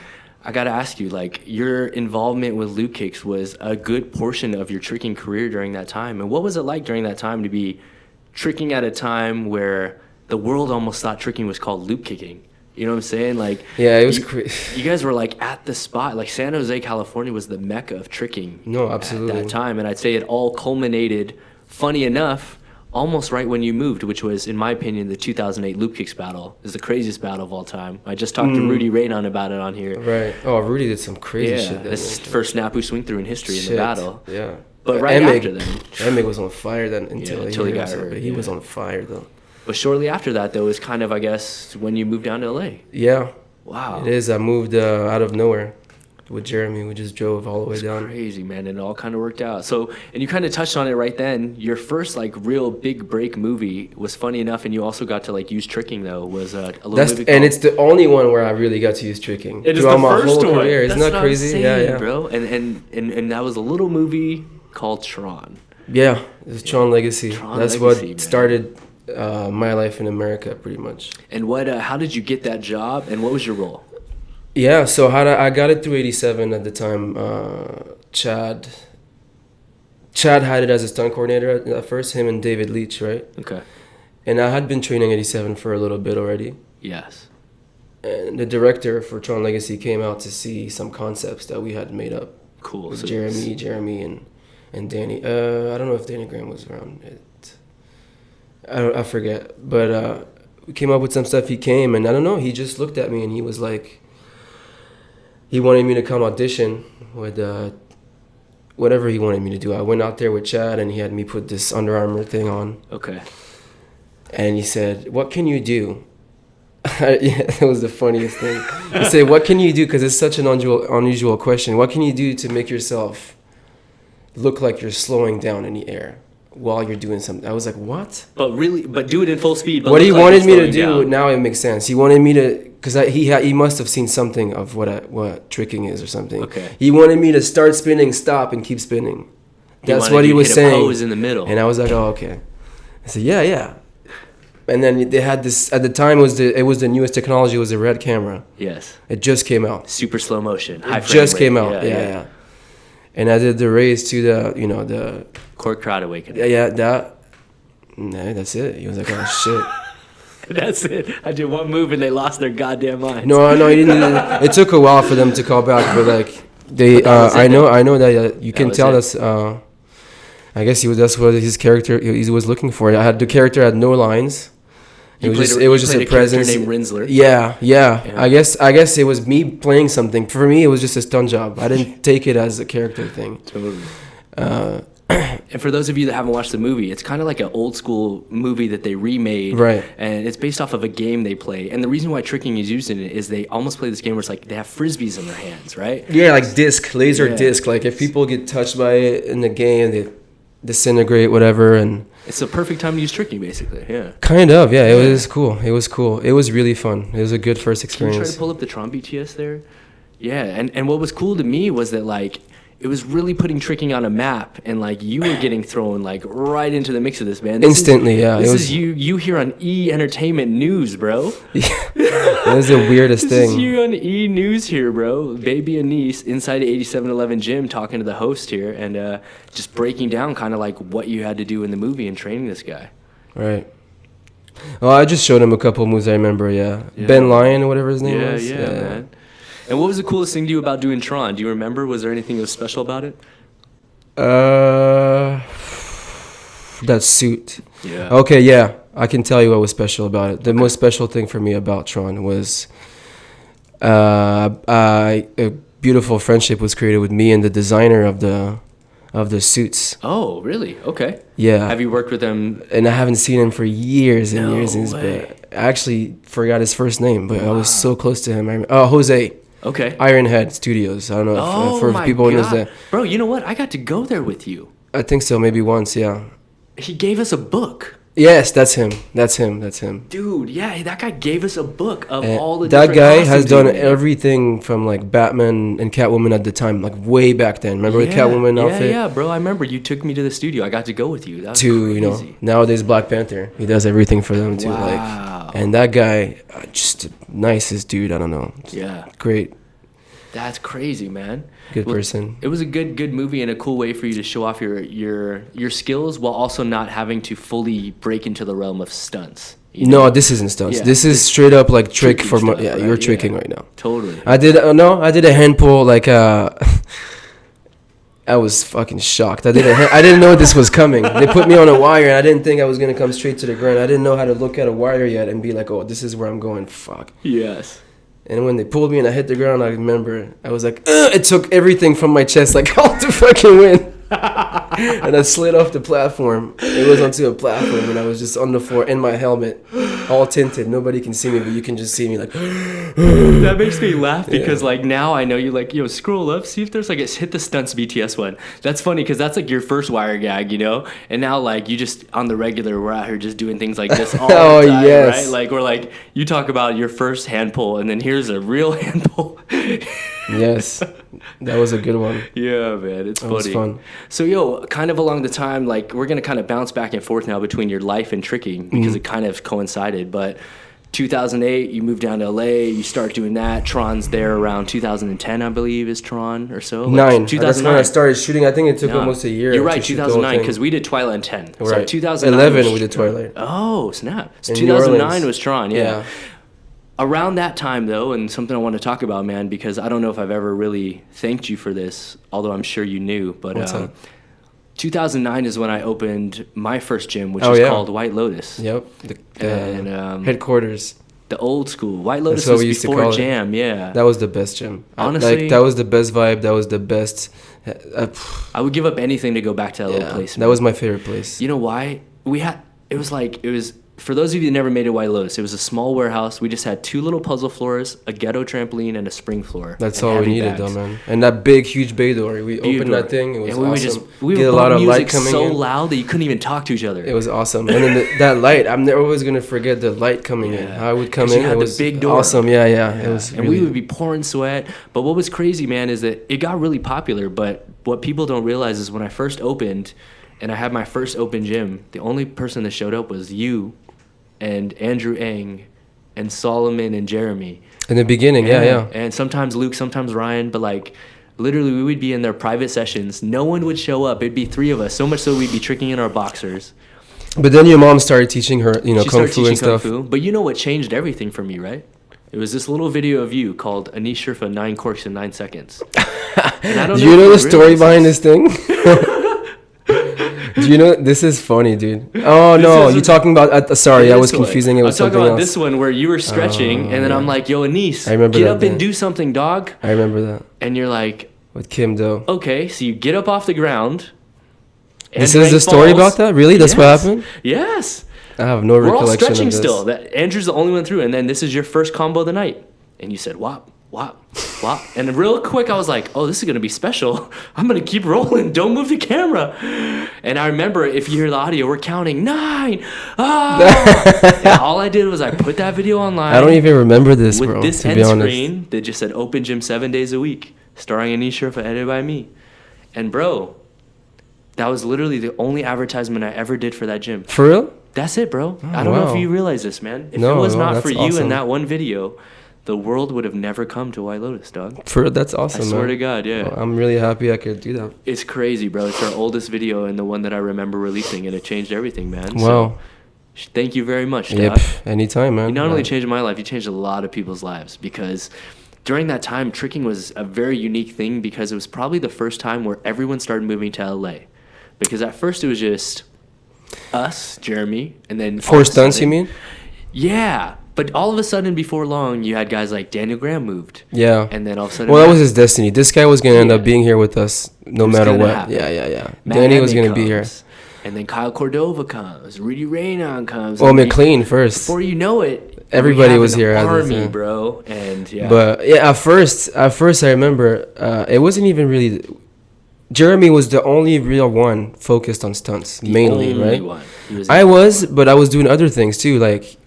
I gotta ask you, like, your involvement with Loop Kicks was a good portion of your tricking career during that time, and what was it like during that time to be tricking at a time where the world almost thought tricking was called loop kicking? You know what I'm saying? Like, yeah, it was crazy. You guys were like at the spot. Like, San Jose, California was the mecca of tricking. No, absolutely. At that time, and I'd say it all culminated, funny enough, almost right when you moved, which was, in my opinion, the 2008 Loop Kicks battle. Is the craziest battle of all time. I just talked to Rudy Raynon about it on here. Right. Oh, Rudy did some crazy shit. Yeah, this first snapu swing through in history in the battle. Yeah. But right after that, Emig was on fire then until he got hurt. He was on fire though. But shortly after that, though, is kind of, I guess, when you moved down to LA. Yeah. Wow. It is. I moved out of nowhere. with Jeremy. We just drove all the way down. Crazy, man. And it all kind of worked out. So, and you kind of touched on it right then. Your first like real big break movie was funny enough, and you also got to like use tricking though. Was a little movie called, and it's the only one where I really got to use tricking. It is the my first whole one. career. Isn't that crazy? Yeah, bro. And that was a little movie called Tron. Yeah, it was Tron Legacy. That's Legacy, what man. started my life in America, pretty much. And how did you get that job, and what was your role? Yeah, so I got it through 87 at the time. Chad had it as a stunt coordinator at first, him and David Leach, right? Okay. And I had been training 87 for a little bit already. Yes. And the director for Tron Legacy came out to see some concepts that we had made up. Cool. With So Jeremy and Danny. I don't know if Danny Graham was around it. I forget. But we came up with some stuff. He came, and I don't know, he just looked at me and he was like, he wanted me to come audition with whatever he wanted me to do. I went out there with Chad, and he had me put this Under Armour thing on. Okay. And he said, "What can you do?" Yeah, that was the funniest thing. He said, "What can you do?" Because it's such an unusual question. What can you do to make yourself look like you're slowing down in the air while you're doing something? I was like, "What?" But do it in full speed. But what he look like wanted you're me to do slowing down. now, it makes sense. He wanted me to, because he must have seen something of what tricking is or something. Okay. He wanted me to start spinning, stop, and keep spinning. That's wanted what he you to was hit a saying. pose in the middle. And I was like, "Oh, okay." I said, "Yeah." And then they had this at the time. It was the newest technology. It was a red camera. Yes. It just came out. Super slow motion. High It frame just rate. came out. Yeah. And I did the raise to the Court Crowd Awakening. that's it. He was like, "Oh shit." That's it. I did one move and they lost their goddamn minds. No, he didn't. It took a while for them to call back, but like they, I know that you can tell that's. I guess that's what his character he was looking for. The character had no lines. It was just a presence. Named Rinsler. Yeah. I guess it was me playing something. For me, it was just a stunt job. I didn't take it as a character thing. And for those of you that haven't watched the movie, it's kind of like an old school movie that they remade. Right. And it's based off of a game they play. And the reason why tricking is used in it is they almost play this game where it's like they have frisbees in their hands, right? Yeah, like laser disc. Like if people get touched by it in the game, they disintegrate, whatever, and it's the perfect time to use tricking, basically. Yeah. Kind of, yeah. It was cool. It was really fun. It was a good first experience. Can you try to pull up the Tron BTS there? Yeah, and what was cool to me was that like it was really putting tricking on a map, and like you were getting thrown like right into the mix of this, man. Instantly, yeah. This is you here on E Entertainment News, bro. Yeah. That was the weirdest This thing. is you on E News here, bro. Baby Anis inside the 8711 gym talking to the host here and just breaking down kind of like what you had to do in the movie and training this guy. Right. Oh, I just showed him a couple moves I remember, yeah. Ben Lyon or whatever his name was. Yeah, man. And what was the coolest thing to you about doing Tron? Do you remember? Was there anything that was special about it? That suit. Yeah. Okay, yeah. I can tell you what was special about it. The most special thing for me about Tron was a beautiful friendship was created with me and the designer of the suits. Oh, really? Okay. Yeah. Have you worked with them? And I haven't seen him for years and years. way. But I actually forgot his first name, but I was so close to him. Jose. Okay. Ironhead Studios. I don't know if for my people who knows God. that. Bro, you know what? I got to go there with you. I think so, maybe once, yeah. He gave us a book. Yes, that's him. Dude, yeah, that guy gave us a book of And all the that different guy has costumes done he made. everything from like Batman and Catwoman at the time, like way back then. Remember the Catwoman outfit? Yeah, bro. I remember you took me to the studio. I got to go with you. That was To crazy. nowadays Black Panther. He does everything for them too. Wow. And that guy, just the nicest dude. I don't know. Yeah. Great. That's crazy, man. Good person. It was a good movie and a cool way for you to show off your skills while also not having to fully break into the realm of stunts. You know? No, this isn't stunts. Yeah, this is straight up like trick tricking for stuff, yeah. right? You're Yeah. tricking right now. Totally. I did a hand pull like I was fucking shocked. I didn't know this was coming. They put me on a wire and I didn't think I was gonna come straight to the ground. I didn't know how to look at a wire yet and be like, oh, this is where I'm going. Fuck. Yes. And when they pulled me and I hit the ground, I remember I was like, it took everything from my chest, like all to fucking win. And I slid off the platform. It was onto a platform, and I was just on the floor in my helmet, all tinted. Nobody can see me, but you can just see me like. That makes me laugh because like now I know you like, yo, scroll up, see if there's like, hit the Stunts BTS one. That's funny because that's like your first wire gag, you know? And now like you just on the regular, we're out here just doing things like this all the time, yes. right? Like we're like, you talk about your first hand pull and then here's a real hand pull. Yes, that was a good one. Yeah, man, it's funny. It was fun. So, yo, kind of along the time, like, we're going to kind of bounce back and forth now between your life and tricking because it kind of coincided. But 2008, you moved down to LA, you start doing that. Tron's there around 2010, I believe, is Tron or so. Like 2009. That's when I started shooting. I think it took almost a year. You're right, 2009, because we did Twilight in 10. Right. So 2009 11, we did Twilight. Oh, snap. So 2009 was Tron, yeah. Around that time, though, and something I want to talk about, man, because I don't know if I've ever really thanked you for this, although I'm sure you knew. But 2009 is when I opened my first gym, which is called White Lotus. Yep. And headquarters. The old school. White Lotus was before Jam, yeah. That was the best gym. Honestly. That was the best vibe. That was the best. I would give up anything to go back to that little place, man. That was my favorite place. You know why? For those of you that never made it White Lotus, it was a small warehouse. We just had 2 little puzzle floors, a ghetto trampoline, and a spring floor. That's all we needed, though, man. And that big, huge bay door. We opened that thing. It was awesome. We would get a lot of light coming in. So loud that you couldn't even talk to each other. It was awesome. And then that light, I'm never always going to forget the light coming in. How I would come in. It was the big door. Awesome. Yeah. It was and we would be pouring sweat. But what was crazy, man, is that it got really popular. But what people don't realize is when I first opened, and I had my first open gym, the only person that showed up was you and Andrew Ng and Solomon and Jeremy. In the beginning, yeah. And sometimes Luke, sometimes Ryan, but like literally we would be in their private sessions. No one would show up. It'd be 3 of us, so much so we'd be tricking in our boxers. But then your mom started teaching her, kung fu and stuff. But you know what changed everything for me, right? It was this little video of you called Anis Cheurfa 9 Corks in 9 Seconds. And I don't Do you know the story behind this thing? Do you know, this is funny, dude. Oh, no, you're talking about, sorry, I was confusing it with something else. I'm talking about this one where you were stretching, and then I'm like, yo, Anis, get up and do something, dog. I remember that. And you're like... With Kim Do. Okay, so you get up off the ground. This is the story about that? Really? That's what happened? Yes. I have no recollection of this. We're all stretching still. Andrew's the only one through, and then this is your first combo of the night. And you said, wop. And real quick, I was like, oh, this is going to be special. I'm going to keep rolling. Don't move the camera. And I remember, if you hear the audio, we're counting 9. And all I did was I put that video online. I don't even remember this, with bro, this end screen that just said Open Gym 7 days a week, starring Anis Cheurfa, edited by me. And bro, that was literally the only advertisement I ever did for that gym. For real? That's it, bro. I don't know if you realize this, man. If it was not for you and that one video, the world would have never come to White Lotus, dog. That's awesome, I swear to God, yeah. Well, I'm really happy I could do that. It's crazy, bro. It's our oldest video and the one that I remember releasing, and it changed everything, man. Wow. So, thank you very much, dog. Yep, anytime, man. You not only changed my life, you changed a lot of people's lives, because during that time, tricking was a very unique thing because it was probably the first time where everyone started moving to LA. Because at first it was just us, Jeremy, and then... For stunts, you mean? Yeah. But all of a sudden, before long, you had guys like Daniel Graham moved. Yeah. And then all of a sudden... Well, that was his destiny. This guy was going to end up being here with us no matter what. Happen. Yeah. Danny was going to be here. And then Kyle Cordova comes. Rudy Raynon comes. Oh, McLean first. Before you know it, everybody was here. Army, bro. And yeah. But yeah, at first I remember it wasn't even really... Jeremy was the only real one focused on stunts, mainly, right? One. I was doing other things too, like...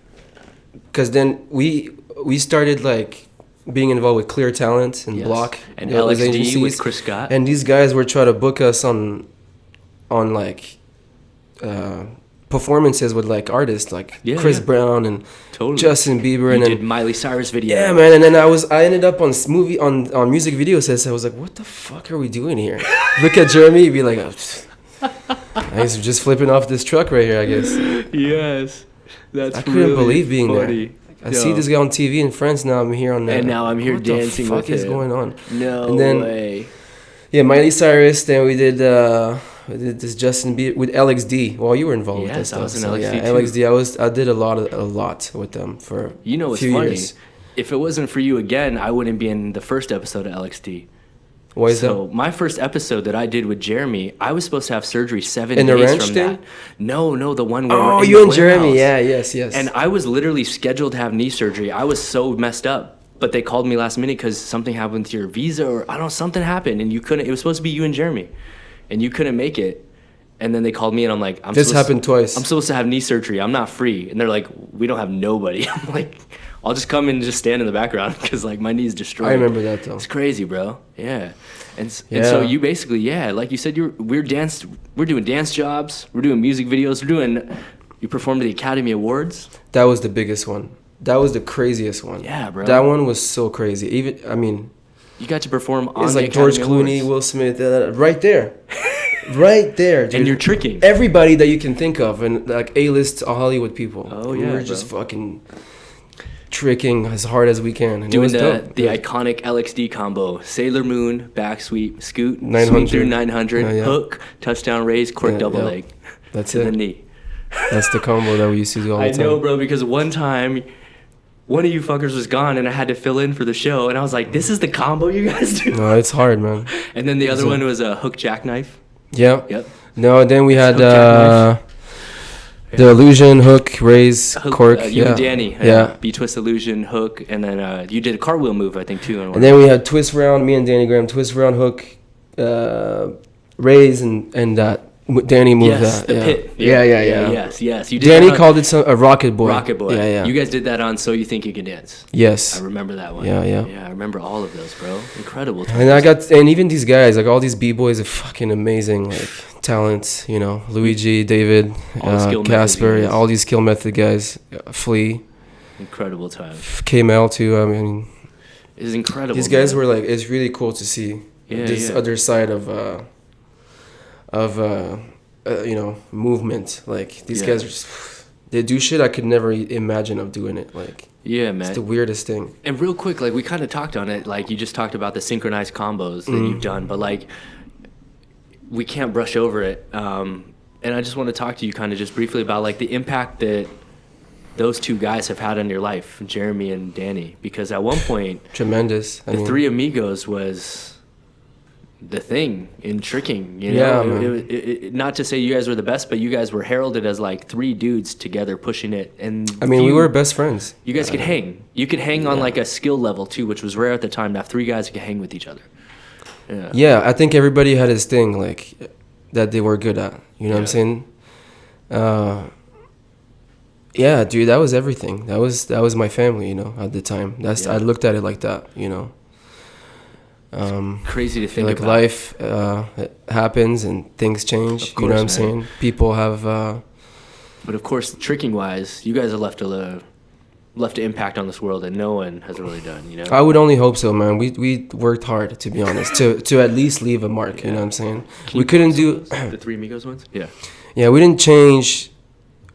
Because then we started like being involved with Clear Talent and Block and LXD with Chris Scott, and these guys were trying to book us on like performances with like artists like Chris Brown and Justin Bieber, and then did Miley Cyrus video. Yeah, man, and then I ended up on music video sets. I was like, what the fuck are we doing here? Look at Jeremy, be like, he's just flipping off this truck right here, I guess. Yes. I couldn't believe being funny. There. I see this guy on TV in France. Now I'm here on that. And now I'm here dancing with him. What the fuck is going on? No way. Yeah, Miley Cyrus. Then we did this Justin Bieber with LXD. Well, you were involved with that stuff. Yes, I was in LXD too. LXD. I did a lot with them for a few years. If it wasn't for you again, I wouldn't be in the first episode of LXD. Why is So that? my first episode that I did with Jeremy, I was supposed to have surgery 7 In the days ranch from thing? that. No, the one where Oh, we're in you the and Jeremy. warehouse. Yeah, yes. And I was literally scheduled to have knee surgery. I was so messed up, but they called me last minute because something happened to your visa, or I don't know, something happened, and you couldn't. It was supposed to be you and Jeremy, and you couldn't make it. And then they called me, and I'm like, This happened twice. I'm supposed to have knee surgery. I'm not free. And they're like, we don't have nobody. I'm like, I'll just come in and just stand in the background because like my knee's destroyed. I remember that though. It's crazy, bro. Yeah. And Yeah. so you basically, like you said, we're doing dance jobs, we're doing music videos, you performed at the Academy Awards. That was the biggest one. That was the craziest one. Yeah, bro. That one was so crazy. You got to perform on It's the like George Academy Clooney, Awards. Will Smith, right there. Right there, dude. And you're tricking. Everybody that you can think of, and like A-list Hollywood people. Oh, yeah, We're just fucking tricking as hard as we can. And Doing it was dope. the iconic LXD combo: Sailor Moon, back sweep, scoot, 900. swing through 900, Yeah. hook, touchdown raise, cork double yeah. leg. That's to it. the knee. That's the combo that we used to do all the I time. know, bro, because one time one of you fuckers was gone and I had to fill in for the show, and I was like, this is the combo you guys do? No, it's hard, man. And then the other one was a hook jackknife. Yeah. Yep. No, then we had Hook jackknife. the illusion, hook, raise, Hook, cork. you yeah. and Danny. Yeah. B-twist illusion, hook, and then you did a cartwheel move, I think, too. And then we had twist round, me and Danny Graham, twist round, hook, raise, and that. Danny moved yes, that. the yeah. pit. Yes. You did Danny that on called it a rocket boy. Rocket Boy. Yeah. You guys did that on So You Think You Can Dance. Yes. I remember that one. Yeah. Yeah, I remember all of those, bro. Incredible. And and even these guys, like all these b-boys are fucking amazing, like talents, Luigi, David, All the skill Casper, method yeah, guys. all these skill method guys, Flea, Incredible time. K-Mel too. I mean, It's incredible. these guys man. were like, it's really cool to see this other side of movement. Like these guys are just, they do shit I could never imagine of doing it. Like, Yeah, man. it's the weirdest thing. And real quick, like we kind of talked on it, like you just talked about the synchronized combos that you've done, but like we can't brush over it. And I just want to talk to you kind of just briefly about like the impact that those two guys have had on your life, Jeremy and Danny, because at one point, Tremendous. the Three Amigos was the thing in tricking, Yeah, it, not to say you guys were the best, but you guys were heralded as like three dudes together pushing it. And I mean, we were best friends. you guys could hang. You could hang on like a skill level too, which was rare at the time to have three guys who could hang with each other. Yeah, I think everybody had his thing, like, that they were good at. You know what I'm saying? Yeah, dude, that was everything. That was my family, at the time. I looked at it like that, Crazy to I feel think like about. life it happens and things change. Of You know what I'm course, man. saying? People have. But of course, tricking wise, you guys have left an impact on this world that no one has really done. I would only hope so, man. We worked hard, to be honest, to at least leave a mark. You know what I'm saying? We couldn't do the Three Amigos ones. Yeah. Yeah, we didn't change.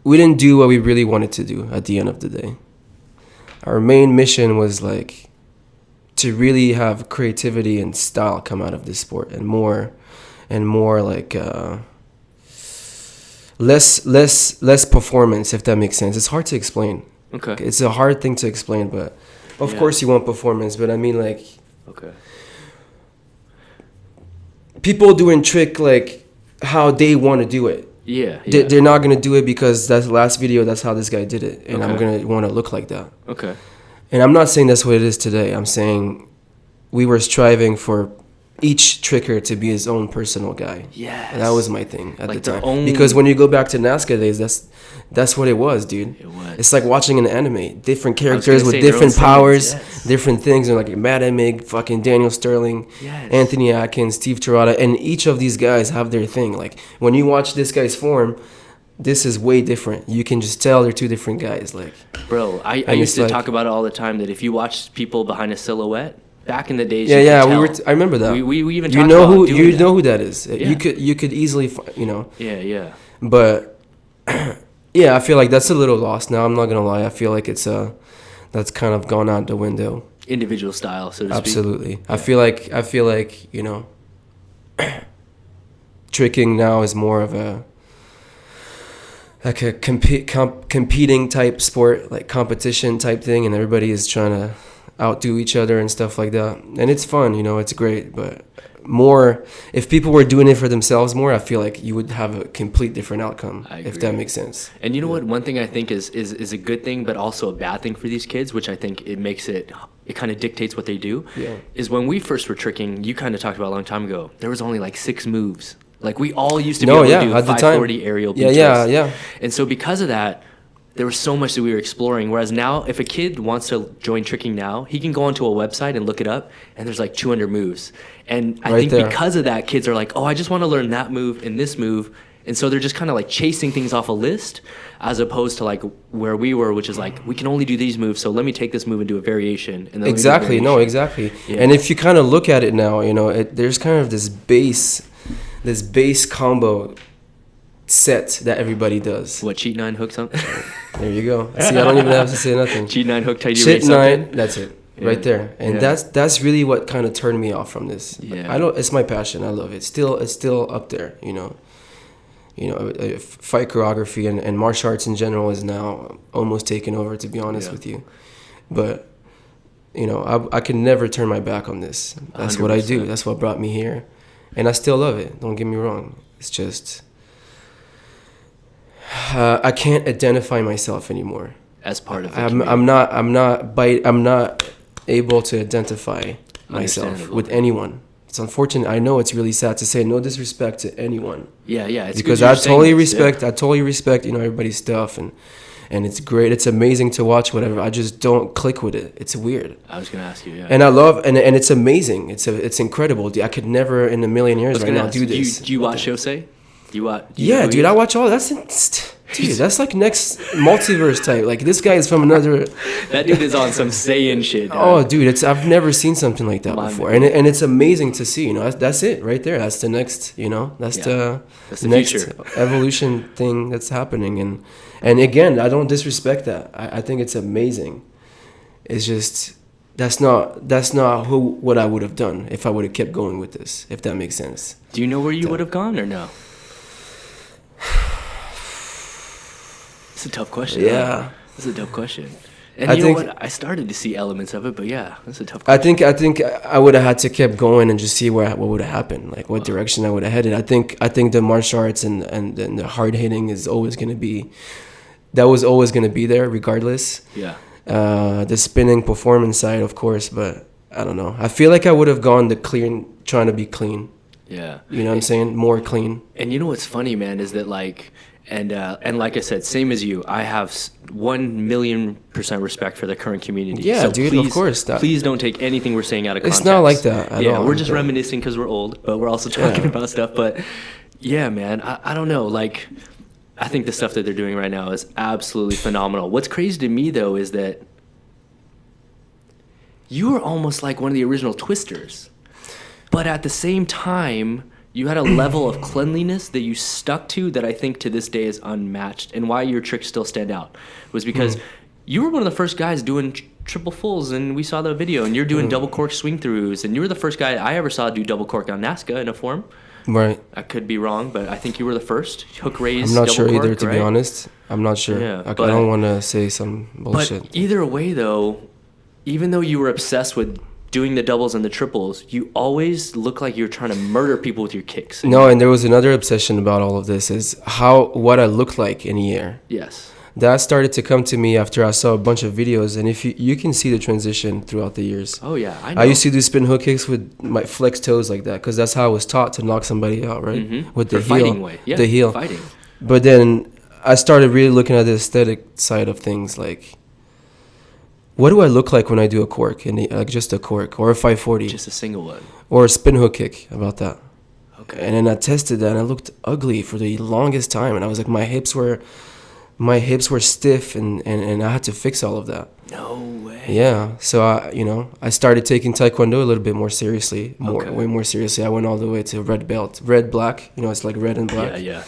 We didn't do what we really wanted to do at the end of the day. Our main mission was like to really have creativity and style come out of this sport, and more like less performance, if that makes sense. It's hard to explain. Okay. It's a hard thing to explain, but of course you want performance, but I mean like Okay. people doing trick like how they want to do it. Yeah. They're not going to do it because that's the last video, that's how this guy did it. And I'm Okay. going to want to look like that. Okay. And I'm not saying that's what it is today. I'm saying we were striving for each tricker to be his own personal guy. Yes. And that was my thing at Like the their time. own- Because when you go back to NASCAR days, that's what it was, dude. It was. It's like watching an anime. Different gonna characters with say their own different powers, segments, yes. different things. And like Matt Emig, fucking Daniel Sterling, Yes. Anthony Atkins, Steve Tirada. And each of these guys have their thing. Like when you watch this guy's form, this is way different. You can just tell they're two different guys. Like, Bro, I And used it's to like- talk about it all the time that if you watch people behind a silhouette, back in the days, yeah, you yeah, could we were. tell. I remember that. We even you talked know about who doing you that. know who that is. Yeah. You could easily Yeah. But yeah, I feel like that's a little lost now. I'm not gonna lie. I feel like it's that's kind of gone out the window. Individual style, so to Absolutely. speak. I feel like tricking now is more of a like a competing type sport, like competition type thing, and everybody is trying to outdo each other and stuff like that. And it's fun, you know, it's great. But more, if people were doing it for themselves more, I feel like you would have a complete different outcome, if that makes sense. And you know what? One thing I think is a good thing, but also a bad thing for these kids, which I think it makes it kind of dictates what they do, is when we first were tricking, you kind of talked about a long time ago, there was only like 6 moves. Like we all used to be able to do 540 aerial beach twists. Yeah. And so because of that, there was so much that we were exploring. Whereas now, if a kid wants to join tricking now, he can go onto a website and look it up, and there's like 200 moves. And I think because of that, kids are like, oh, I just want to learn that move and this move. And so they're just kind of like chasing things off a list, as opposed to like where we were, which is like, we can only do these moves, so let me take this move and do a variation. And then exactly. No, exactly. Yeah. And if you kind of look at it now, you know, there's kind of this base combo set that everybody does. What, cheat 9, hook something? There you go. See, I don't even have to say nothing. Cheat 9, hook, tidy, cheat 9, something. that's it. Yeah. Right there. And that's really what kind of turned me off from this. Yeah. It's my passion. I love it. It's still up there, you know. You know, fight choreography and martial arts in general is now almost taken over, to be honest with you. But, you know, I can never turn my back on this. That's 100%. What I do. That's what brought me here. And I still love it. Don't get me wrong. It's just, I can't identify myself anymore. As part of it. I'm not able to identify myself with anyone. It's unfortunate. I know it's really sad to say. No disrespect to anyone. Yeah. It's because I totally respect. I totally respect. You know, everybody's stuff, and it's great. It's amazing to watch. Whatever. I just don't click with it. It's weird. I was gonna ask you. Yeah. And I love and it's amazing. It's incredible. I could never in a million years right now do this. Do you watch Shosei? Yeah, dude. I watch all. Dude, that's like next multiverse type. Like this guy is from another. That dude is on some Saiyan shit. Oh, dude, I've never seen something like that before, and it's amazing to see. You know, that's it right there. That's the next. You know, that's the next future. Evolution thing that's happening, and again, I don't disrespect that. I think it's amazing. It's just that's not what I would have done if I would have kept going with this. If that makes sense. Do you know where you would have gone or no? It's a tough question. Yeah. It's a tough question. And you know what? I started to see elements of it, but yeah, that's a tough question. I think I would have had to kept going and just see what would have happened, like what direction I would have headed. I think the martial arts and the hard hitting is always going to be, that was always going to be there regardless. Yeah. The spinning performance side, of course, but I don't know. I feel like I would have gone trying to be clean. Yeah. You know what I'm saying? More clean. And you know what's funny, man, is that like, and like I said, same as you, I have 1,000,000% respect for the current community. Yeah, so dude, of course. Please don't take anything we're saying out of context. It's not like that at all. We're just reminiscing because we're old, but we're also talking about stuff. But yeah, man, I don't know. Like, I think the stuff that they're doing right now is absolutely phenomenal. What's crazy to me, though, is that you were almost like one of the original Twisters. But at the same time, you had a level of cleanliness that you stuck to that I think to this day is unmatched. And why your tricks still stand out was because you were one of the first guys doing triple fulls, and we saw the video, and you're doing double cork swing throughs, and you were the first guy I ever saw do double cork on Nazca in a form. Right. I could be wrong, but I think you were the first. Hook raise, I'm not sure cork, either, to be honest. I'm not sure. Yeah, I don't want to say some bullshit. But either way, though, even though you were obsessed with doing the doubles and the triples, you always look like you're trying to murder people with your kicks. No, and there was another obsession about all of this is what I looked like in the air. Yes. That started to come to me after I saw a bunch of videos, and if you can see the transition throughout the years. Oh yeah, I know. I used to do spin hook kicks with my flex toes like that because that's how I was taught to knock somebody out, right? Mm-hmm. With the For heel, fighting way. Yeah, the heel. Fighting. But then I started really looking at the aesthetic side of things, like what do I look like when I do a cork, and like just a cork or a 540, just a single one, or a spin hook kick. About that. Okay. And then I tested that, and I looked ugly for the longest time, and I was like, my hips were stiff, and I had to fix all of that. No way. Yeah. So I started taking Taekwondo a little bit more seriously, way more seriously. I went all the way to red belt, red black. You know, it's like red and black. Yeah.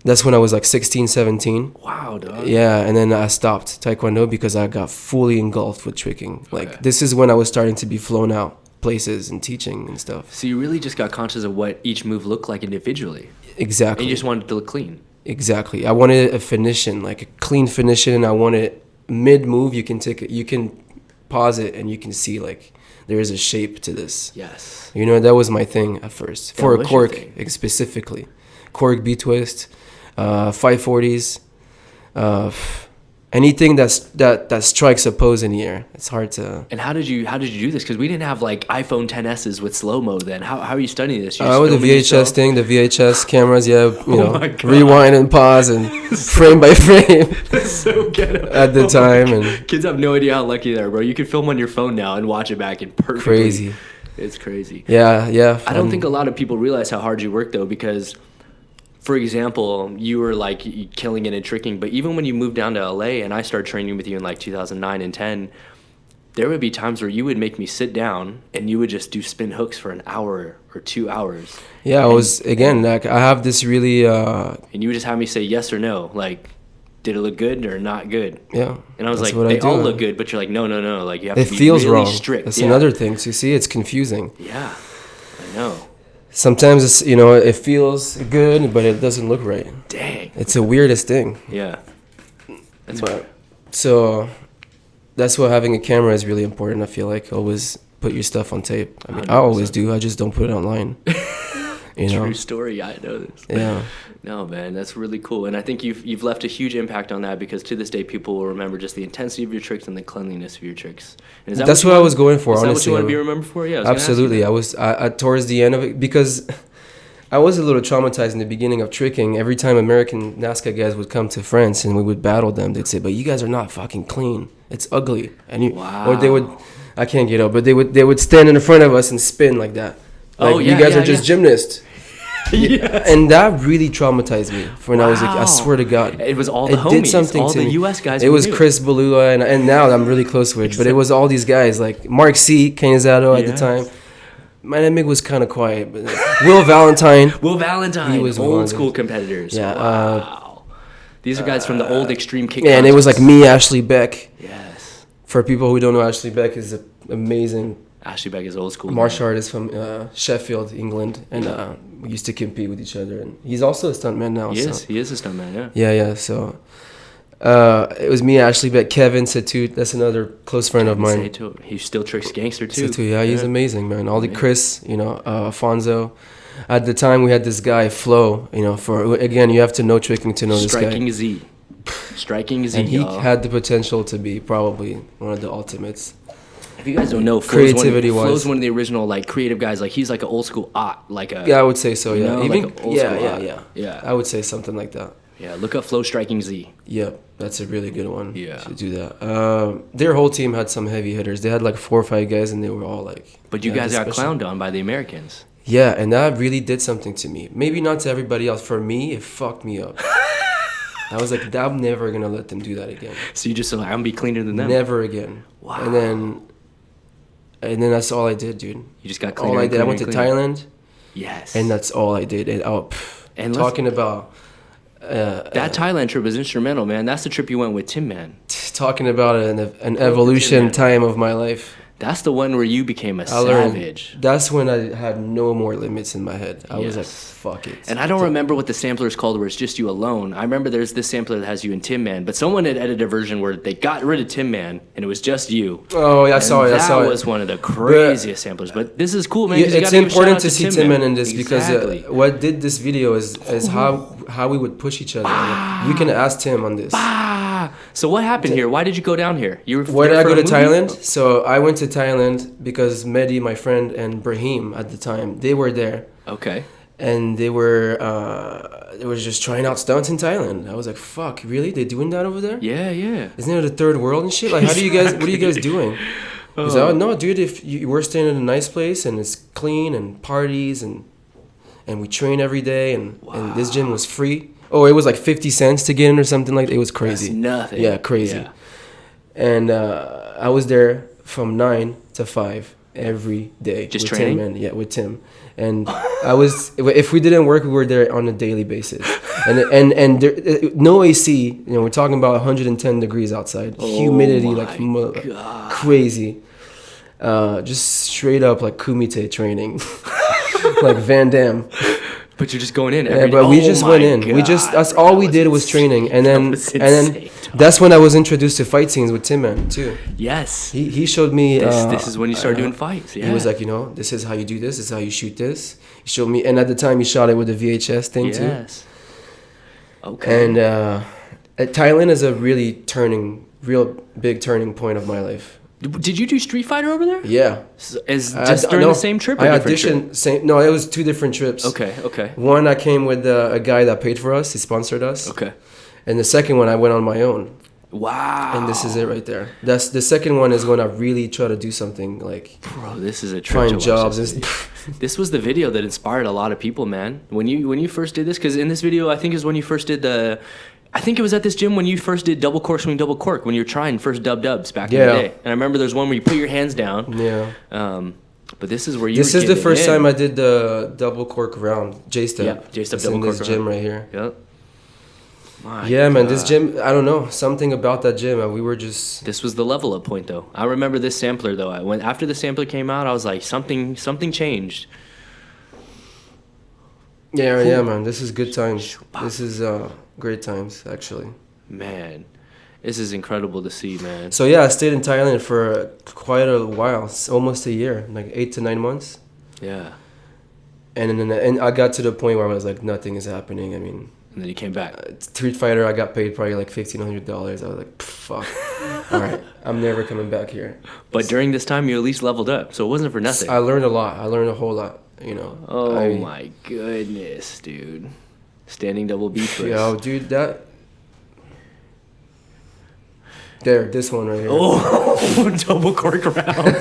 That's when I was like 16, 17. Wow, dog. Yeah, and then I stopped Taekwondo because I got fully engulfed with tricking. Like this is when I was starting to be flown out places and teaching and stuff. So you really just got conscious of what each move looked like individually. Exactly. And you just wanted it to look clean. Exactly. I wanted a finishing, like a clean finishing, and I wanted mid move. You can pause it and you can see like there is a shape to this. Yes. You know, that was my thing at first. That For a was cork your thing. specifically. Cork B-twist, 540s, anything that strikes a pose in the air. It's hard to. And how did you do this? Because we didn't have like iPhone 10s's with slow mo. Then how are you studying this? With the VHS thing, the VHS cameras, my God. rewind and pause and frame by frame. So ghetto. At the time, and kids have no idea how lucky they are, bro. You can film on your phone now and watch it back in perfectly. Crazy. It's crazy. Yeah. I don't think a lot of people realize how hard you work though, because, for example, you were like killing it and tricking, but even when you moved down to LA and I started training with you in like 2009 and 10, there would be times where you would make me sit down and you would just do spin hooks for an hour or 2 hours. Yeah, I have this really. And you would just have me say yes or no, like, did it look good or not good? Yeah. And I was like, they all look good, but you're like, no, like you have to be feels really wrong. strict. That's another thing. So you see, it's confusing. Yeah, I know. Sometimes it's, it feels good, but it doesn't look right. Dang. It's the weirdest thing. Yeah. So that's why having a camera is really important. I feel like always put your stuff on tape. I mean, 100%. I always do. I just don't put it online. True story. I know this. Yeah. No, man, that's really cool. And I think you've left a huge impact on that, because to this day people will remember just the intensity of your tricks and the cleanliness of your tricks. And that's what I was going for, honestly. Is that what you want to be remembered for? Yeah, absolutely. I was towards the end of it, because I was a little traumatized in the beginning of tricking. Every time American NASCAR guys would come to France and we would battle them, they'd say, "But you guys are not fucking clean. It's ugly." And wow. Or they would, I can't get up, but they would stand in front of us and spin like that. Like, you guys are just gymnasts. Yes. And that really traumatized me when I was like, I swear to God. It was all the homies, all the US guys. It was Chris Balua, and now I'm really close with, but it was all these guys like Mark C. Canizzato at the time. My Mig was kind of quiet, but Will Valentine. He was old school competitors. Yeah. Wow. These are guys from the old extreme kick. Yeah, and it was like me, Ashley Beck. Yes. For people who don't know, Ashley Beck is amazing. Ashley Beck is old school. Martial artist from Sheffield, England, and we used to compete with each other. And he's also a stuntman now. He is a stuntman. Yeah. So it was me, Ashley Beck, Kevin Satut. That's another close friend of mine. He still tricks gangster too. Satut, yeah, he's amazing, man. All the Chris, Afonso. At the time, we had this guy Flo. You have to know tricking to know this guy. Striking Z. And he had the potential to be probably one of the ultimates. If you guys don't know, Flo's one of the original like creative guys. Like he's like an old school I would say so. Yeah, Yeah. I would say something like that. Yeah, look up Flo Striking Z. Yep, that's a really good one. Yeah, should do that. Their whole team had some heavy hitters. They had like 4 or 5 guys, and they were all like. But you guys got clowned on by the Americans. Yeah, and that really did something to me. Maybe not to everybody else. For me, it fucked me up. I was like, I'm never gonna let them do that again. So you just said, I'm gonna be cleaner than them. Never again. Wow. And then that's all I did, dude. You just got cleaner. All I did. I went to Thailand. Yes. And that's all I did. And talking about that Thailand trip was instrumental, man. That's the trip you went with Tim, man. Talking about an evolution time of my life. That's the one where you became a savage. That's when I had no more limits in my head. I was like, fuck it. And I don't remember what the sampler is called where it's just you alone. I remember there's this sampler that has you and Tin Man, but someone had edited a version where they got rid of Tin Man and it was just you. Oh, yeah, I saw it. That was one of the craziest samplers. But this is cool, man. It's important to see Tin Man in this because what did this video is how we would push each other. You can ask Tim on this. So what happened here? Why did you go down here? Why did I go to Thailand? So I went to Thailand because Mehdi, my friend, and Brahim at the time, they were there. Okay. And they were just trying out stunts in Thailand. I was like, fuck, really? They doing that over there? Yeah. Isn't it a third world and shit? Like, what are you guys doing? He's like, no, dude, if we're staying in a nice place and it's clean and parties and we train every day and this gym was free. Oh, it was like 50 cents to get in or something like that. It was crazy. That's nothing. Yeah, crazy. Yeah. And I was there from 9 to 5 every day. Just with training? Tim, yeah, with Tim. And if we didn't work, we were there on a daily basis. And there, no AC. We're talking about 110 degrees outside. Humidity, crazy. Just straight up like kumite training. Like Van Damme. But you're just going in every day. But we just went in. That's all we did was training. And then that's when I was introduced to fight scenes with Tin Man too. Yes. He showed me this is when you started doing fights. Yeah. He was like, this is how you do this, this is how you shoot this. He showed me, and at the time he shot it with a VHS thing too. Yes. Okay. And Thailand is a real big turning point of my life. Did you do Street Fighter over there? Yeah. During the same trip or I auditioned? No, it was 2 different trips. Okay. One, I came with a guy that paid for us. He sponsored us. Okay. And the second one, I went on my own. Wow. And this is it right there. That's the second one is when I really try to do something like... Bro, this is a trip. Find jobs. This was the video that inspired a lot of people, man. When you first did this, because in this video, I think is when you first did the... I think it was at this gym when you first did double cork swing, double cork, when you were trying first dubs back in the day. And I remember there's one where you put your hands down. Yeah. But this is where you This is the first time I did the double cork round, J-step. Yeah, J-step double cork round. In this gym right here. Yep. Man, this gym, I don't know, something about that gym, we were just... This was the level up point, though. I remember this sampler, though. After the sampler came out, I was like, something changed. Yeah, man, this is good times. This is great times, actually. Man, this is incredible to see, man. So yeah, I stayed in Thailand for quite a while, almost a year, like 8 to 9 months. Yeah. And I got to the point where I was like, nothing is happening. I mean... And then you came back. Street Fighter, I got paid probably like $1,500. I was like, fuck. All right, I'm never coming back here. But during this time, you at least leveled up, so it wasn't for nothing. I learned a lot. I learned a whole lot, Oh my goodness, dude. Standing double beachless. Yo, dude, this one right here. Oh, double cork round.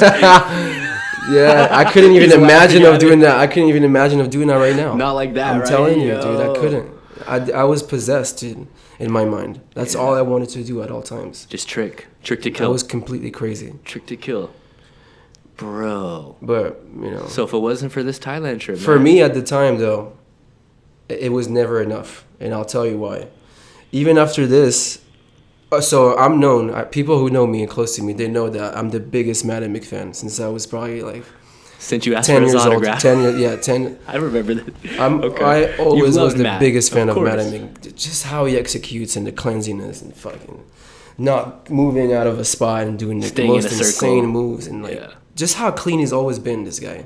Yeah, I couldn't even imagine of doing that. I couldn't even imagine of doing that right now. Not like that, I'm right? telling you, dude, I couldn't. I was possessed, dude, in my mind. That's all I wanted to do at all times. Just trick to kill. I was completely crazy. Trick to kill. Bro. But, So if it wasn't for this Thailand trip, for me at the time, though, it was never enough. And I'll tell you why. Even after this, so I'm known, people who know me and close to me, they know that I'm the biggest Madden Mick fan since I was probably like... Since you asked for his autograph. 10 years, yeah, 10. I remember that. I always was the biggest fan of Madden Mick. Just how he executes and the cleanliness and fucking not moving out of a spot and doing the most insane moves and just how clean he's always been, this guy,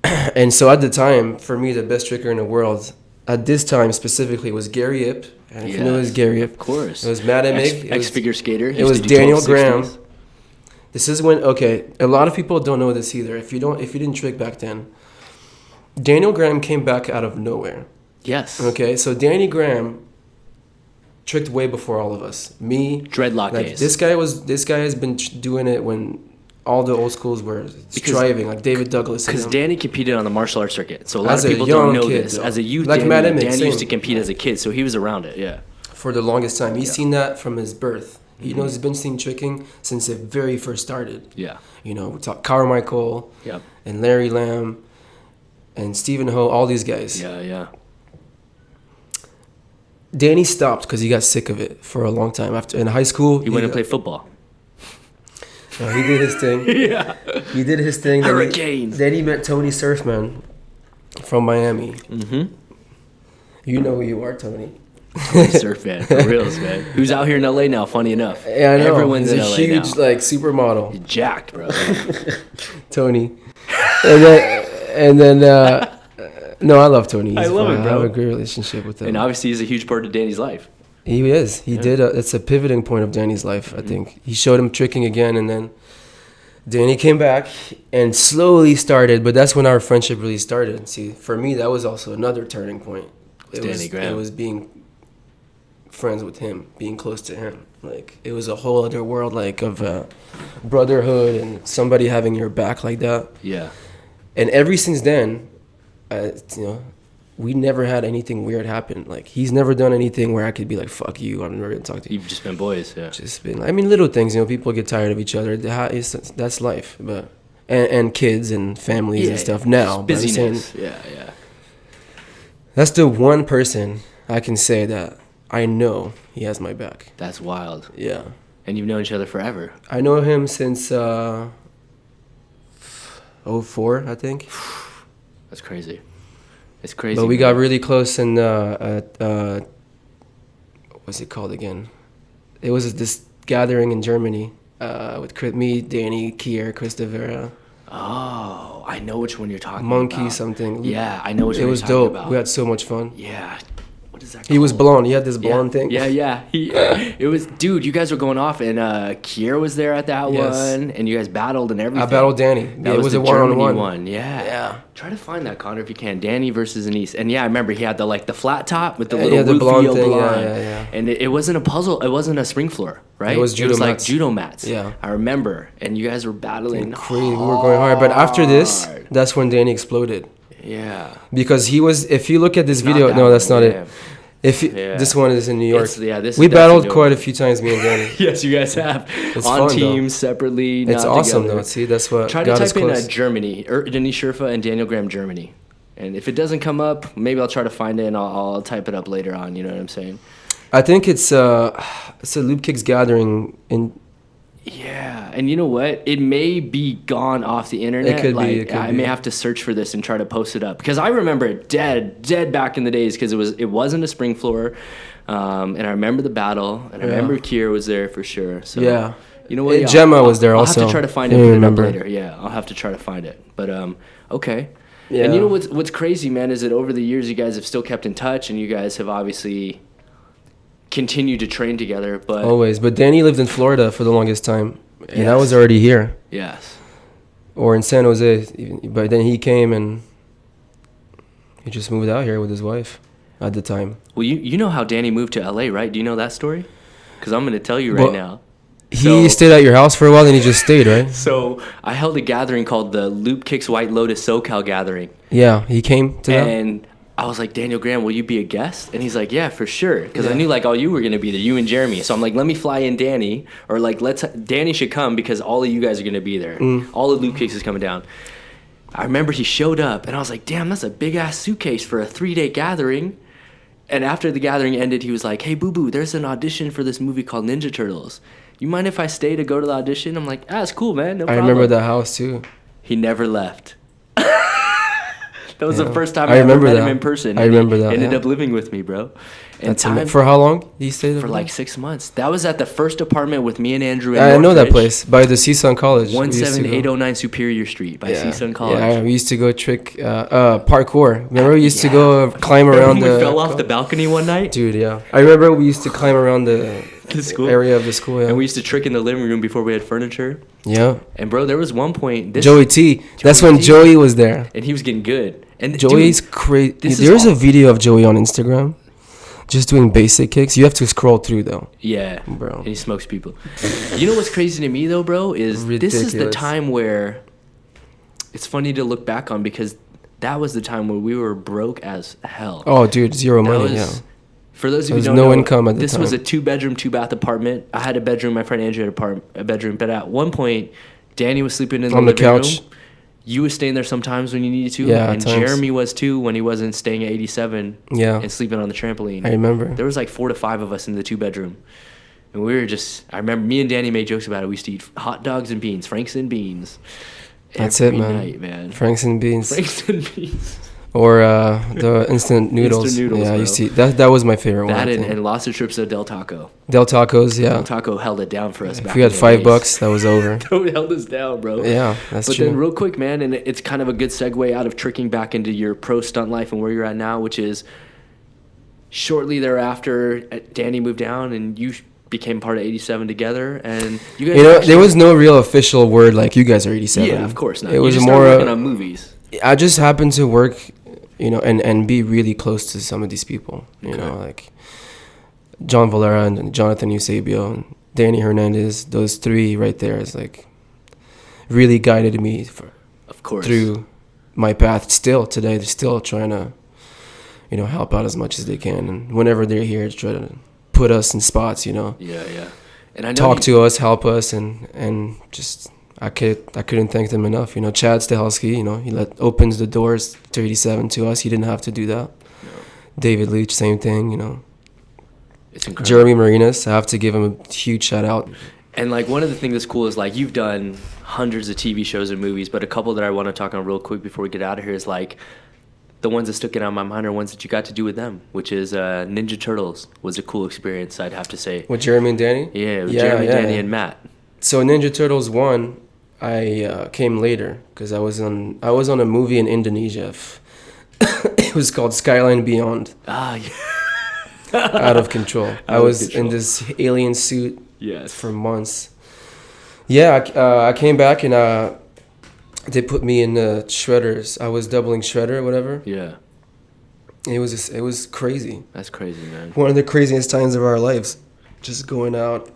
And so at the time, for me, the best tricker in the world at this time specifically was Gary Ip. And if you know it was Gary Ip. Of course. It was Madden Mick. Ex-figure skater. It was Daniel Graham. This is when, a lot of people don't know this either. If you didn't trick back then, Daniel Graham came back out of nowhere. Yes. Okay, so Danny Graham tricked way before all of us. Me, dreadlock days. This guy has been doing it when all the old schools were striving, like David Douglas. Because Danny competed on the martial arts circuit, so a lot of people don't know this. As a youth, Danny used to compete as a kid, so he was around it. Yeah. For the longest time, he's seen that from his birth. He knows he's been seeing tricking since it very first started. Yeah. We talk Carmichael and Larry Lamb and Stephen Ho, all these guys. Yeah. Danny stopped because he got sick of it for a long time. After in high school, he went and played football. No, he did his thing. Yeah. He did his thing. Hurricanes. Then he met Tony Surfman from Miami. Mm-hmm. You know who you are, Tony. Surf man, for reals, man. Who's out here in LA now? Funny enough, yeah, I know. Everyone's He's in a LA huge now. Supermodel. He's jacked, bro. Tony, and then no, I love Tony. I love him, bro. I have a great relationship with him, and obviously he's a huge part of Danny's life. He is. He did. It's a pivoting point of Danny's life. I think he showed him tricking again, and then Danny came back and slowly started. But that's when our friendship really started. See, for me, that was also another turning point. It was being friends with him, being close to him. Like, it was a whole other world, like, of brotherhood and somebody having your back like that. Yeah. And ever since then, we never had anything weird happen. Like, he's never done anything where I could be like, fuck you, I'm never gonna talk to you. You've just been boys, yeah. Just been, little things, people get tired of each other. That's life. But and kids and families and stuff now. Busyness. Yeah. That's the one person I can say that I know he has my back. That's wild. Yeah. And you've known each other forever. I know him since 2004, I think. That's crazy. It's crazy. But we got really close in what's it called again? It was this gathering in Germany with me, Danny, Kier, Christopher. Oh, I know which one you're talking Monkey about. something. Yeah, I know which one you're talking dope. about. We had so much fun. Yeah. What is that called? He was blonde. He had this blonde thing. Yeah. It was, dude, you guys were going off, and Kier was there at that one, and you guys battled and everything. I battled Danny. That was a the Germany one-on-one. one. Yeah. Try to find that, Connor, if you can. Danny versus Anis. And yeah, I remember he had the flat top with the little the blonde Rufio thing. blonde. Yeah. And it wasn't a puzzle. It wasn't a spring floor, right? It was judo like mats. judo mats. Yeah. I remember. And you guys were battling Crazy. We were going hard. But after this, that's when Danny exploded. Yeah. Because he was, if you look at this Not video, that no, that's one, not yeah. it. This one is in New York. This we is battled definitely quite a few times, me and Danny. Yes, you guys have. It's on fun, teams, separately. It's not awesome, together. though. See, that's what Try to got us type in close. Germany, Anis Cheurfa and Daniel Graham, Germany. And if it doesn't come up, maybe I'll try to find it and I'll type it up later on. You know what I'm saying? I think it's a Loop Kicks gathering in. Yeah, and you know what? It may be gone off the internet. It could be. I may have to search for this and try to post it up because I remember it dead back in the days because it wasn't a spring floor, and I remember the battle and I remember Kier was there for sure. So Yeah. you know what? Gemma was there also. I'll have to try to find it and put it up later. Yeah, I'll have to try to find it. But okay. Yeah. And you know what's crazy, man, is that over the years you guys have still kept in touch and you guys have obviously continued to train together. But always. But Danny lived in Florida for the longest time, and I Yes. was already here. Yes. Or in San Jose, but then he came and he just moved out here with his wife at the time. Well, you know how Danny moved to LA, right? Do you know that story? Because I'm going to tell you right now. He stayed at your house for a while, and he just stayed, right? So I held a gathering called the Loop Kicks White Lotus SoCal gathering. Yeah, he came to that. And I was like, Daniel Graham, will you be a guest? And he's like, yeah, for sure. Because I knew like all you were going to be there, you and Jeremy. So I'm like, let me fly in Danny. Or like, Danny should come because all of you guys are going to be there. All of Loop Kicks is coming down. I remember he showed up and I was like, damn, that's a big ass suitcase for a 3-day gathering. And after the gathering ended, he was like, hey, boo-boo, there's an audition for this movie called Ninja Turtles. You mind if I stay to go to the audition? I'm like, it's cool, man. No problem. I remember that house too. He never left. That was the first time I remember ever met that. him in person. I remember that. He ended up living with me, bro. And for how long he stayed there? For like 6 months. That was at the first apartment with me and Andrew. I know that place by the CSUN College. 17809 Superior Street by CSUN College. Yeah, we used to go parkour. Remember we used to go climb around we fell off the balcony one night? Dude, yeah. I remember we used to climb around the school area of the school, yeah. And we used to trick in the living room before we had furniture. Yeah. And bro, there was one point. Joey T. That's when Joey was there. And he was getting good. And Joey's crazy. There's a video of Joey on Instagram just doing basic kicks. You have to scroll through though. Yeah, bro. And he smokes people. You know what's crazy to me though, bro, is ridiculous. This is the time where it's funny to look back on because that was the time where we were broke as hell. Oh, dude, zero money. For those of you who don't know, income at the this time. was a 2-bedroom, 2-bath apartment. I had a bedroom. My friend Andrew had a bedroom. But at one point, Danny was sleeping in the living couch. room. You were staying there sometimes when you needed to. Yeah, and Jeremy was too when he wasn't staying at 87. Yeah. And sleeping on the trampoline. I remember. There was like 4 to 5 of us in the 2-bedroom. And we were just, I remember me and Danny made jokes about it. We used to eat hot dogs and beans, Franks and beans. That's every it, man. Night, man. Franks and beans. Franks and beans. Or the instant noodles. Instant noodles, yeah, I bro. used to eat. That was my favorite one. That and lots of trips to Del Taco. Del Tacos, yeah. Del Taco held it down for us back If we had in the $5, days. that was over. That held us down, bro. Yeah, that's true. But then real quick, man, and it's kind of a good segue out of tricking back into your pro stunt life and where you're at now, which is shortly thereafter, Danny moved down and you became part of 87 together. And you guys there was no real official word like you guys are 87. Yeah, of course not. It was just more working on movies. I just happened to work, and be really close to some of these people. You know, like John Valera and Jonathan Eusebio and Danny Hernandez. Those 3 right there is like really guided me through my path. Still today, they're still trying to, help out as much as they can. And whenever they're here, to try to put us in spots. Yeah. And I know talk to us, help us, and just. I couldn't thank them enough. Chad Stahelski, he opens the doors to 87 to us. He didn't have to do that. No. David Leach, same thing, It's incredible. Jeremy Marinas, I have to give him a huge shout out. And like one of the things that's cool is like you've done hundreds of TV shows and movies, but a couple that I want to talk on real quick before we get out of here is like the ones that stuck out in my mind are ones that you got to do with them, which is Ninja Turtles was a cool experience, I'd have to say. With Jeremy and Danny? Yeah, with Jeremy, Danny, and Matt. So Ninja Turtles 1, I came later because I was on a movie in Indonesia. It was called Skyline Beyond. Ah, yeah. Out of control. I was in this alien suit for months. Yeah, I came back and they put me in shredders. I was doubling shredder or whatever. Yeah. It was crazy. That's crazy, man. One of the craziest times of our lives. Just going out.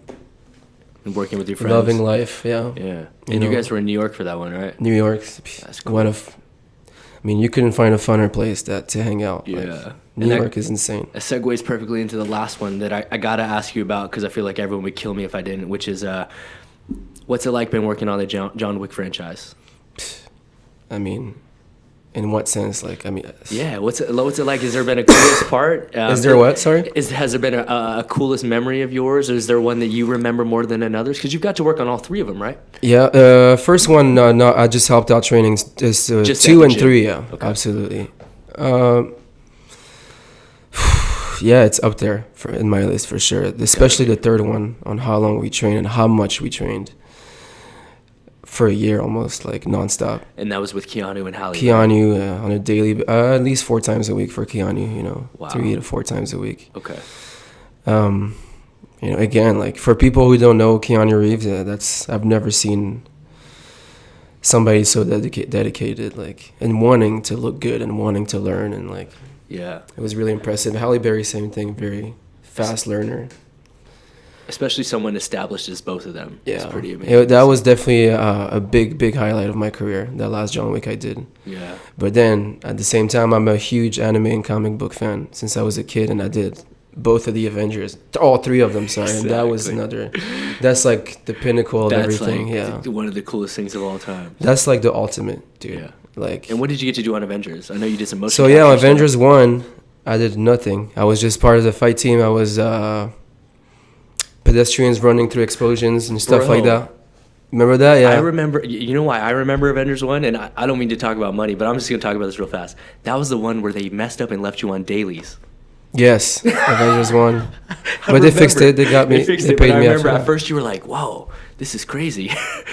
And working with your friends. Loving life, yeah. Yeah. And you guys were in New York for that one, right? New York. That's cool. You couldn't find a funner place to hang out. Yeah. Like, New York is insane. It segues perfectly into the last one that I got to ask you about because I feel like everyone would kill me if I didn't, which is what's it like been working on the John Wick franchise? I mean, in what sense? Yeah, what's it like? Has there been a coolest part? Is there what? Sorry? Has there been a coolest memory of yours? Or is there one that you remember more than another's? Because you've got to work on all three of them, right? Yeah, first one, no, I just helped out training. Just 2 and 3, yeah, okay. Absolutely. Yeah, it's up there in my list for sure. Especially the third one on how long we trained and how much we trained. For a year almost, like nonstop. And that was with Keanu and Halle. Keanu on a daily, at least 4 times a week for Keanu. Wow. 3 to 4 times a week. Okay. Again, like for people who don't know Keanu Reeves, I've never seen somebody so dedicated, like, and wanting to look good and wanting to learn and like. Yeah. It was really impressive. Halle Berry, same thing, very fast learner. Especially someone established as both of them. Yeah. It's pretty amazing. That was definitely a big highlight of my career, that last John Wick I did. Yeah. But then, at the same time, I'm a huge anime and comic book fan since I was a kid, and I did both of the Avengers. All 3 of them, sorry. Exactly. And that was that's like the pinnacle of everything. Like one of the coolest things of all time. That's like the ultimate, dude. Yeah. Like. And what did you get to do on Avengers? I know you did some motion So yeah, Avengers 1, I did nothing. I was just part of the fight team. I was pedestrians running through explosions and stuff like that. Remember that? Yeah. I remember. You know why I remember Avengers 1? And I don't mean to talk about money, but I'm just going to talk about this real fast. That was the one where they messed up and left you on dailies. Yes, Avengers 1. But they fixed it. They got me. They paid but I me remember after at first you were like, whoa, this is crazy.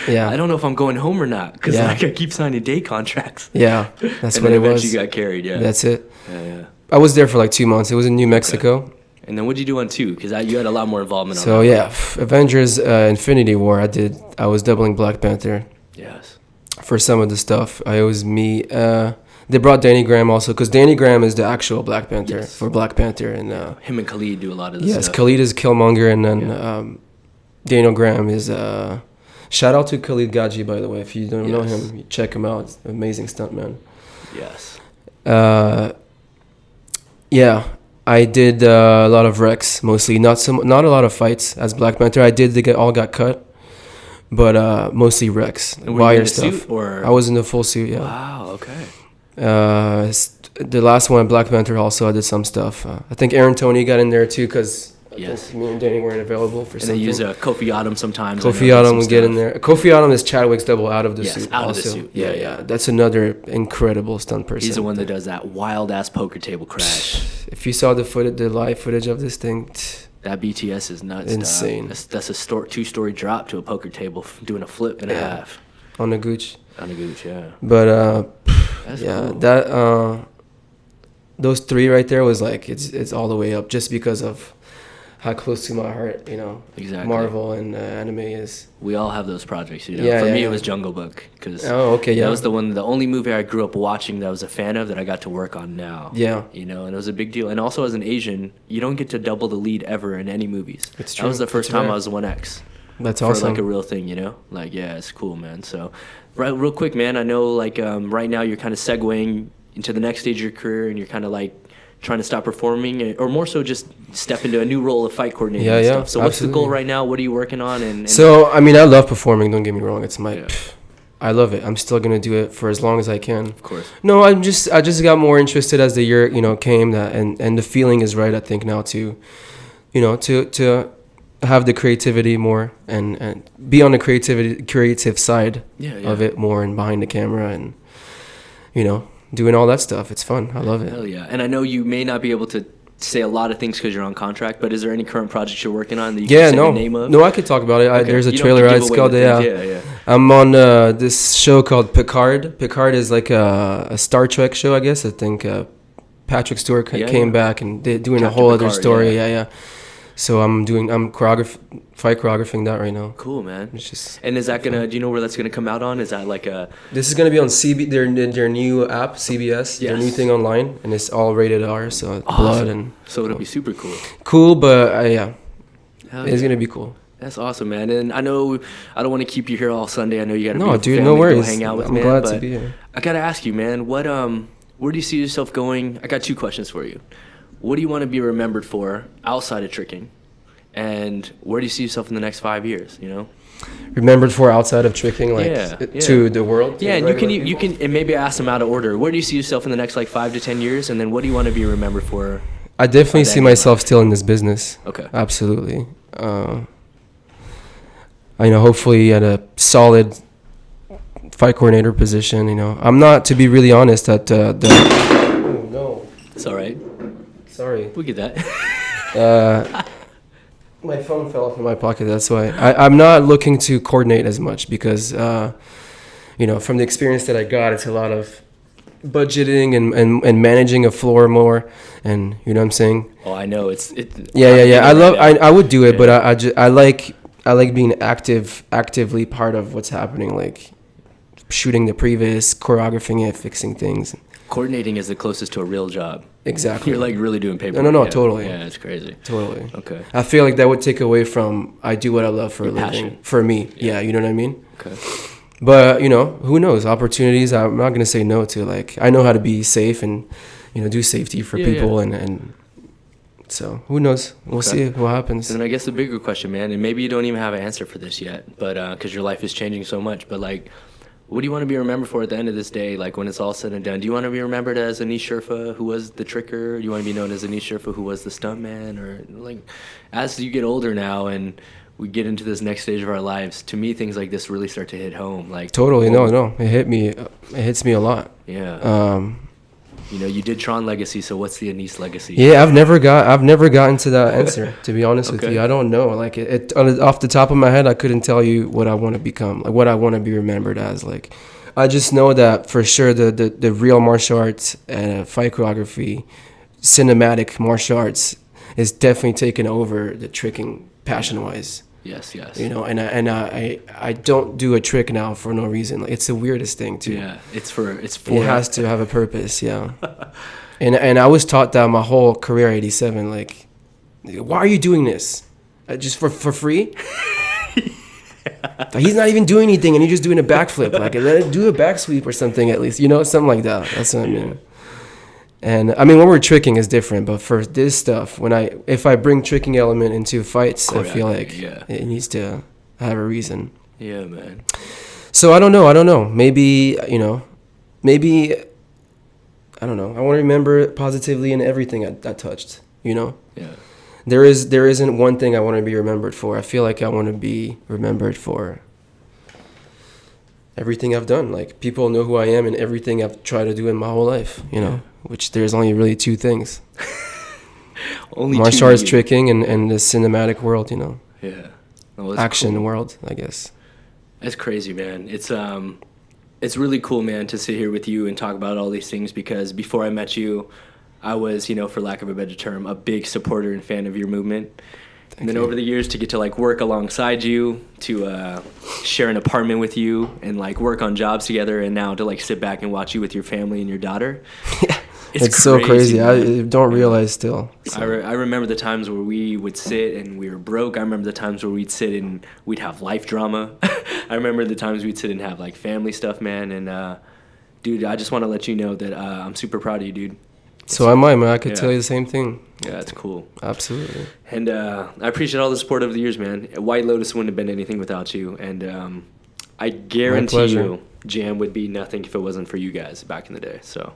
Yeah. I don't know if I'm going home or not because I keep signing day contracts. Yeah, that's and what then it was. eventually got carried, yeah. That's it. Yeah. I was there for like 2 months. It was in New Mexico. Okay. And then what did you do on 2? Because you had a lot more involvement on that. So yeah, Avengers Infinity War, I was doubling Black Panther. Yes. For some of the stuff. They brought Danny Graham also, because Danny Graham is the actual Black Panther for Black Panther. And him and Khalid do a lot of this stuff. Yes, Khalid is Killmonger, and then Daniel Graham is... shout out to Khalid Gaji, by the way. If you don't know him, check him out. Amazing stuntman. Yes. Yeah, I did a lot of wrecks, mostly. Not a lot of fights as Black Panther. They all got cut, but mostly wrecks, wire stuff. Suit, or? I was in the full suit. Yeah. Wow. Okay. The last one, Black Panther, also I did some stuff. I think Aaron Toney got in there too, because me and Danny weren't available for something. And they use Kofi Adam sometimes. Kofi Adam would get in there. Kofi Adam is Chadwick's double out of the suit. Out also. of the suit. Yeah. That's another incredible stunt person. He's the one that does that wild ass poker table crash. If you saw the live footage of this thing, that BTS is nuts. Insane. That's a 2-story drop to a poker table, doing a flip and a half. On the gooch. Yeah. But that's cool. That those 3 right there was like it's all the way up, just because of how close to my heart, Exactly. Marvel and anime is. We all have those projects, For me, it was Jungle Book, because that was the only movie I grew up watching that I was a fan of that I got to work on now. Yeah. And it was a big deal. And also, as an Asian, you don't get to double the lead ever in any movies. It's true. That was the first time I was 1X. That's awesome. For like a real thing, it's cool, man. So, real quick, man, I know right now you're kind of segueing into the next stage of your career, and you're kind of like trying to stop performing, or more so just step into a new role of fight coordinating and stuff. So what's the goal right now? What are you working on? And So, I love performing, don't get me wrong. It's I love it. I'm still going to do it for as long as I can. Of course. No, I just got more interested as the year, came, and the feeling is right, I think, now to have the creativity more and be on the creative side of it more, and behind the camera, and doing all that stuff. It's fun. I love it. Hell yeah. And I know you may not be able to say a lot of things because you're on contract, but is there any current projects you're working on that you can say the name of? No, I could talk about it. Okay. There's a You don't trailer. have to It's give called away the things. Yeah. I'm on this show called Picard. Picard is like a Star Trek show, I guess. I think Patrick Stewart came back and they're doing Captain a whole Picard, other story. Yeah. So I'm choreographing that right now. Cool, man. It's just, and is that gonna? Do you know where that's gonna come out on? Is that like a? This is gonna be on their new app, CBS, their new thing online, and it's all rated R, so it's blood and. So it'll be super cool. Cool, but it's gonna be cool. That's awesome, man. And I know I don't want to keep you here all Sunday. I know you got to no, dude, no worries. Hang out with I'm glad to be here. I gotta ask you, man. What where do you see yourself going? I got 2 questions for you. What do you want to be remembered for outside of tricking? And where do you see yourself in the next 5 years, you know? Remembered for outside of tricking, to the world? Yeah, and you can and maybe ask them out of order. Where do you see yourself in the next 5 to 10 years? And then what do you want to be remembered for? I definitely see myself still in this business. Okay. Absolutely. Hopefully at a solid fight coordinator position, I'm not, to be really honest, at oh, no. It's all right. Sorry. We'll get that. My phone fell off in my pocket. That's why I'm not looking to coordinate as much because, from the experience that I got, it's a lot of budgeting and managing a floor more, and you know what I'm saying. Oh, I know Yeah. I would do it, but I like being actively part of what's happening, like shooting the previs, choreographing it, fixing things. Coordinating is the closest to a real job. Exactly. You're like really doing paper. No, totally. Yeah, it's crazy. Totally. Okay. I feel like that would take away from I do what I love for your a living. Passion. For me. Yeah, you know what I mean? Okay. But, who knows? Opportunities, I'm not going to say no to. Like, I know how to be safe and, do safety for people. Yeah. And so, who knows? We'll see what happens. And then I guess the bigger question, man, and maybe you don't even have an answer for this yet, but because your life is changing so much, but like, what do you want to be remembered for at the end of this day? Like when it's all said and done, do you want to be remembered as Anis Cheurfa, who was the tricker? Do you want to be known as Anis Cheurfa, who was the stuntman? Or like, as you get older now and we get into this next stage of our lives, to me, things like this really start to hit home. Like totally, no, it hits me a lot. Yeah. You did Tron Legacy, so what's the Anis legacy? Yeah, I've never gotten to that answer, to be honest with you. I don't know. Like it off the top of my head, I couldn't tell you what I want to become, like what I want to be remembered as. Like, I just know that for sure the real martial arts and fight choreography, cinematic martial arts is definitely taking over the tricking passion-wise. Yes. And I don't do a trick now for no reason. Like, it's the weirdest thing too. Yeah, it has to have a purpose. Yeah. and I was taught that my whole career at 87. Like, why are you doing this? Just for free? Like, he's not even doing anything, and you're just doing a backflip. Like, let it do a back sweep or something at least. Something like that. That's what I mean. And I mean, when we're tricking is different, but for this stuff, if I bring tricking element into fights, I feel like it needs to have a reason. Yeah, man. So I don't know. Maybe I don't know. I want to remember it positively in everything I touched. Yeah. There isn't one thing I want to be remembered for. I feel like I want to be remembered for everything I've done. Like, people know who I am and everything I've tried to do in my whole life. Which there's only really 2 things. Only martial arts, tricking, and the cinematic world, Yeah. Action cool. world, I guess. That's crazy, man. It's really cool, man, to sit here with you and talk about all these things, because before I met you, I was, for lack of a better term, a big supporter and fan of your movement. And then over the years, to get to like work alongside you, to share an apartment with you, and like work on jobs together, and now to like sit back and watch you with your family and your daughter. Yeah. It's so crazy. I don't realize still. So. I remember the times where we would sit and we were broke. I remember the times where we'd sit and we'd have life drama. I remember the times we'd sit and have like family stuff, man. And dude, I just want to let you know that I'm super proud of you, dude. So am I, man. I could tell you the same thing. Yeah, it's cool. Absolutely. And I appreciate all the support over the years, man. White Lotus wouldn't have been anything without you. And I guarantee you, Jam would be nothing if it wasn't for you guys back in the day. So.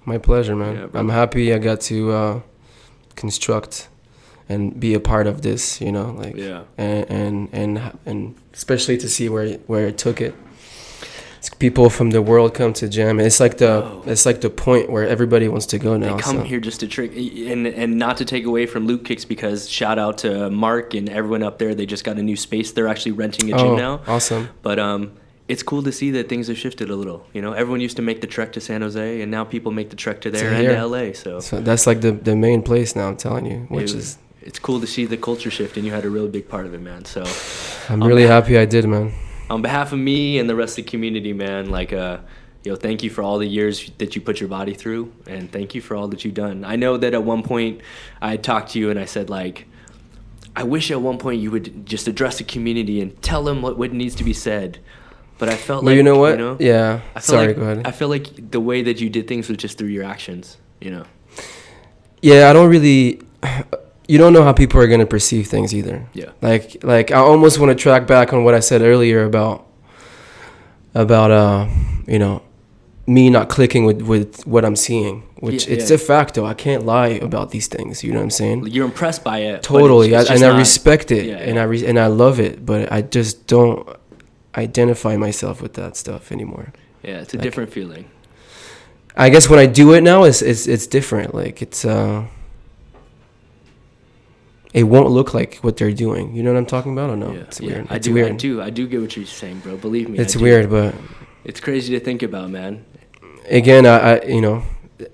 My pleasure, man. Yeah, I'm happy I got to construct and be a part of this, like, and especially to see where it took it. It's people from the world come to Jam. It's like the point where everybody wants to go now. They come here just to trick, and not to take away from Loot Kicks, because shout out to Mark and everyone up there. They just got a new space. They're actually renting a gym now. Awesome. But it's cool to see that things have shifted a little. You know, everyone used to make the trek to San Jose, and now people make the trek to there and to LA. So that's like the main place now, I'm telling you, it's cool to see the culture shift, and you had a really big part of it, man. So I'm really happy I did, man. On behalf of me and the rest of the community, man, thank you for all the years that you put your body through, and thank you for all that you've done. I know that at one point I talked to you and I said, like, I wish at one point you would just address the community and tell them what needs to be said. But I felt like, you know what? Yeah. Sorry, go ahead. I feel like the way that you did things was just through your actions, you know? Yeah, I don't really... You don't know how people are going to perceive things either. Yeah. Like I almost want to track back on what I said earlier about me not clicking with what I'm seeing, which it's a fact though. I can't lie about these things, you know what I'm saying? You're impressed by it. Totally. I respect it, and I love it, but I just don't identify myself with that stuff anymore. Yeah, it's a different feeling. I guess when I do it now, it's different. Like it's it won't look like what they're doing. You know what I'm talking about? Or no? Yeah, it's weird. I do get what you're saying, bro. Believe me. It's weird, but it's crazy to think about, man. Again, I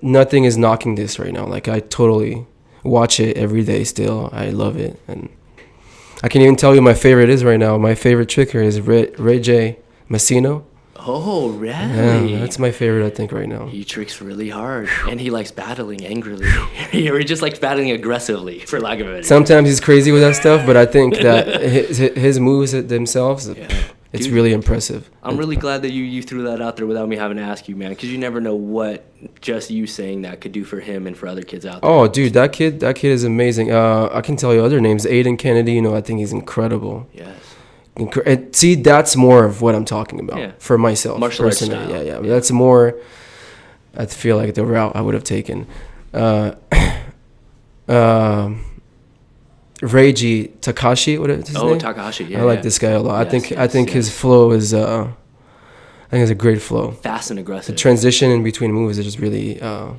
nothing is knocking this right now. Like I totally watch it every day still. I love it, and I can even tell you my favorite is right now. My favorite tricker is Ray J Messino. Oh, really? Yeah, that's my favorite, I think, right now. He tricks really hard, and he likes battling angrily. Or he just likes battling aggressively, for lack of a better. Sometimes he's crazy with that stuff, but I think that his moves themselves, it's really impressive. I'm really glad that you threw that out there without me having to ask you, man, because you never know what just you saying that could do for him and for other kids out there. Oh, dude, that kid is amazing. I can tell you other names. Aiden Kennedy, I think he's incredible. Yes. See, that's more of what I'm talking about for myself. Martial arts style. Yeah. That's more, I feel like, the route I would have taken. Reiji Takashi, what is his name? Takashi, yeah. I like this guy a lot. Yes, I think his flow is, I think it's a great flow. Fast and aggressive. The transition in between moves is just really, I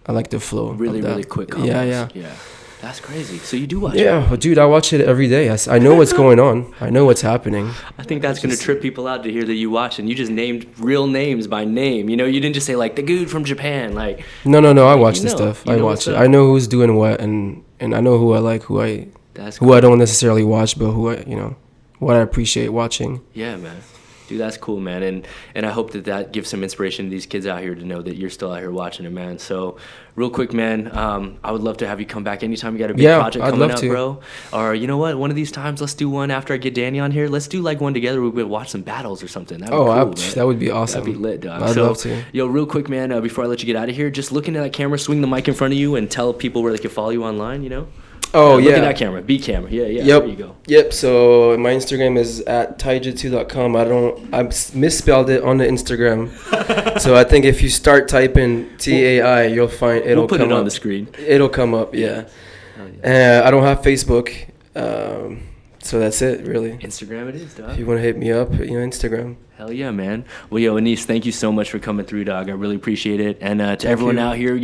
like the flow. Really quick combos. Yeah. That's crazy. So you do watch it? Yeah, well, dude, I watch it every day. I know what's going on. I know what's happening. I think that's going to trip people out to hear that you watch, and you just named real names by name. You didn't just say, like, the dude from Japan. Like, No, I watch this stuff. I watch it. I know who's doing what, and I know who I like, who I don't necessarily watch, but what I appreciate watching. Yeah, man. Dude, that's cool, man. And I hope that gives some inspiration to these kids out here to know that you're still out here watching it, man. So, real quick, man, I would love to have you come back anytime you got a big project coming up, bro. Or, you know what? One of these times, let's do one after I get Danny on here. Let's do, like, one together. We'll watch some battles or something. That'd be cool, that would be awesome. That'd be lit, dog. I'd love to. Yo, real quick, man, before I let you get out of here, just looking at that camera, swing the mic in front of you, and tell people where they can follow you online, Oh, Look at that camera. B camera. Yeah. Yep. There you go. Yep. So my Instagram is at taijutsu.com. I misspelled it on the Instagram. So I think if you start typing TAI, you'll find it'll come up. We'll put it on the screen. It'll come up. Yeah. I don't have Facebook. So that's it, really. Instagram it is, dog. If you want to hit me up, Instagram. Hell yeah, man. Well, yo, Anis, thank you so much for coming through, dog. I really appreciate it. And to everyone out here,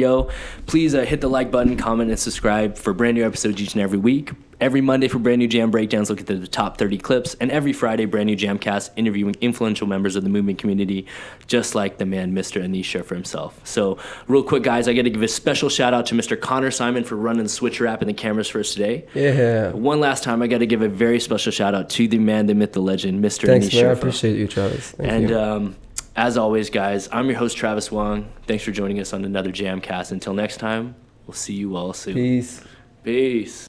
please hit the like button, comment, and subscribe for brand new episodes each and every week. Every Monday for brand new Jam breakdowns, look at the top 30 clips. And every Friday, brand new JAMCast interviewing influential members of the movement community, just like the man, Mr. Anis Cheurfa himself. So, real quick, guys, I got to give a special shout out to Mr. Connor Simon for running the switcher app and the cameras for us today. Yeah. One last time, I got to give a very special shout out to the man, the myth, the legend, Mr. Thanks, Anis man. Cheurfa. I appreciate you, Travis. Thank you. As always, guys, I'm your host, Travis Wong. Thanks for joining us on another JAMCast. Until next time, we'll see you all soon. Peace.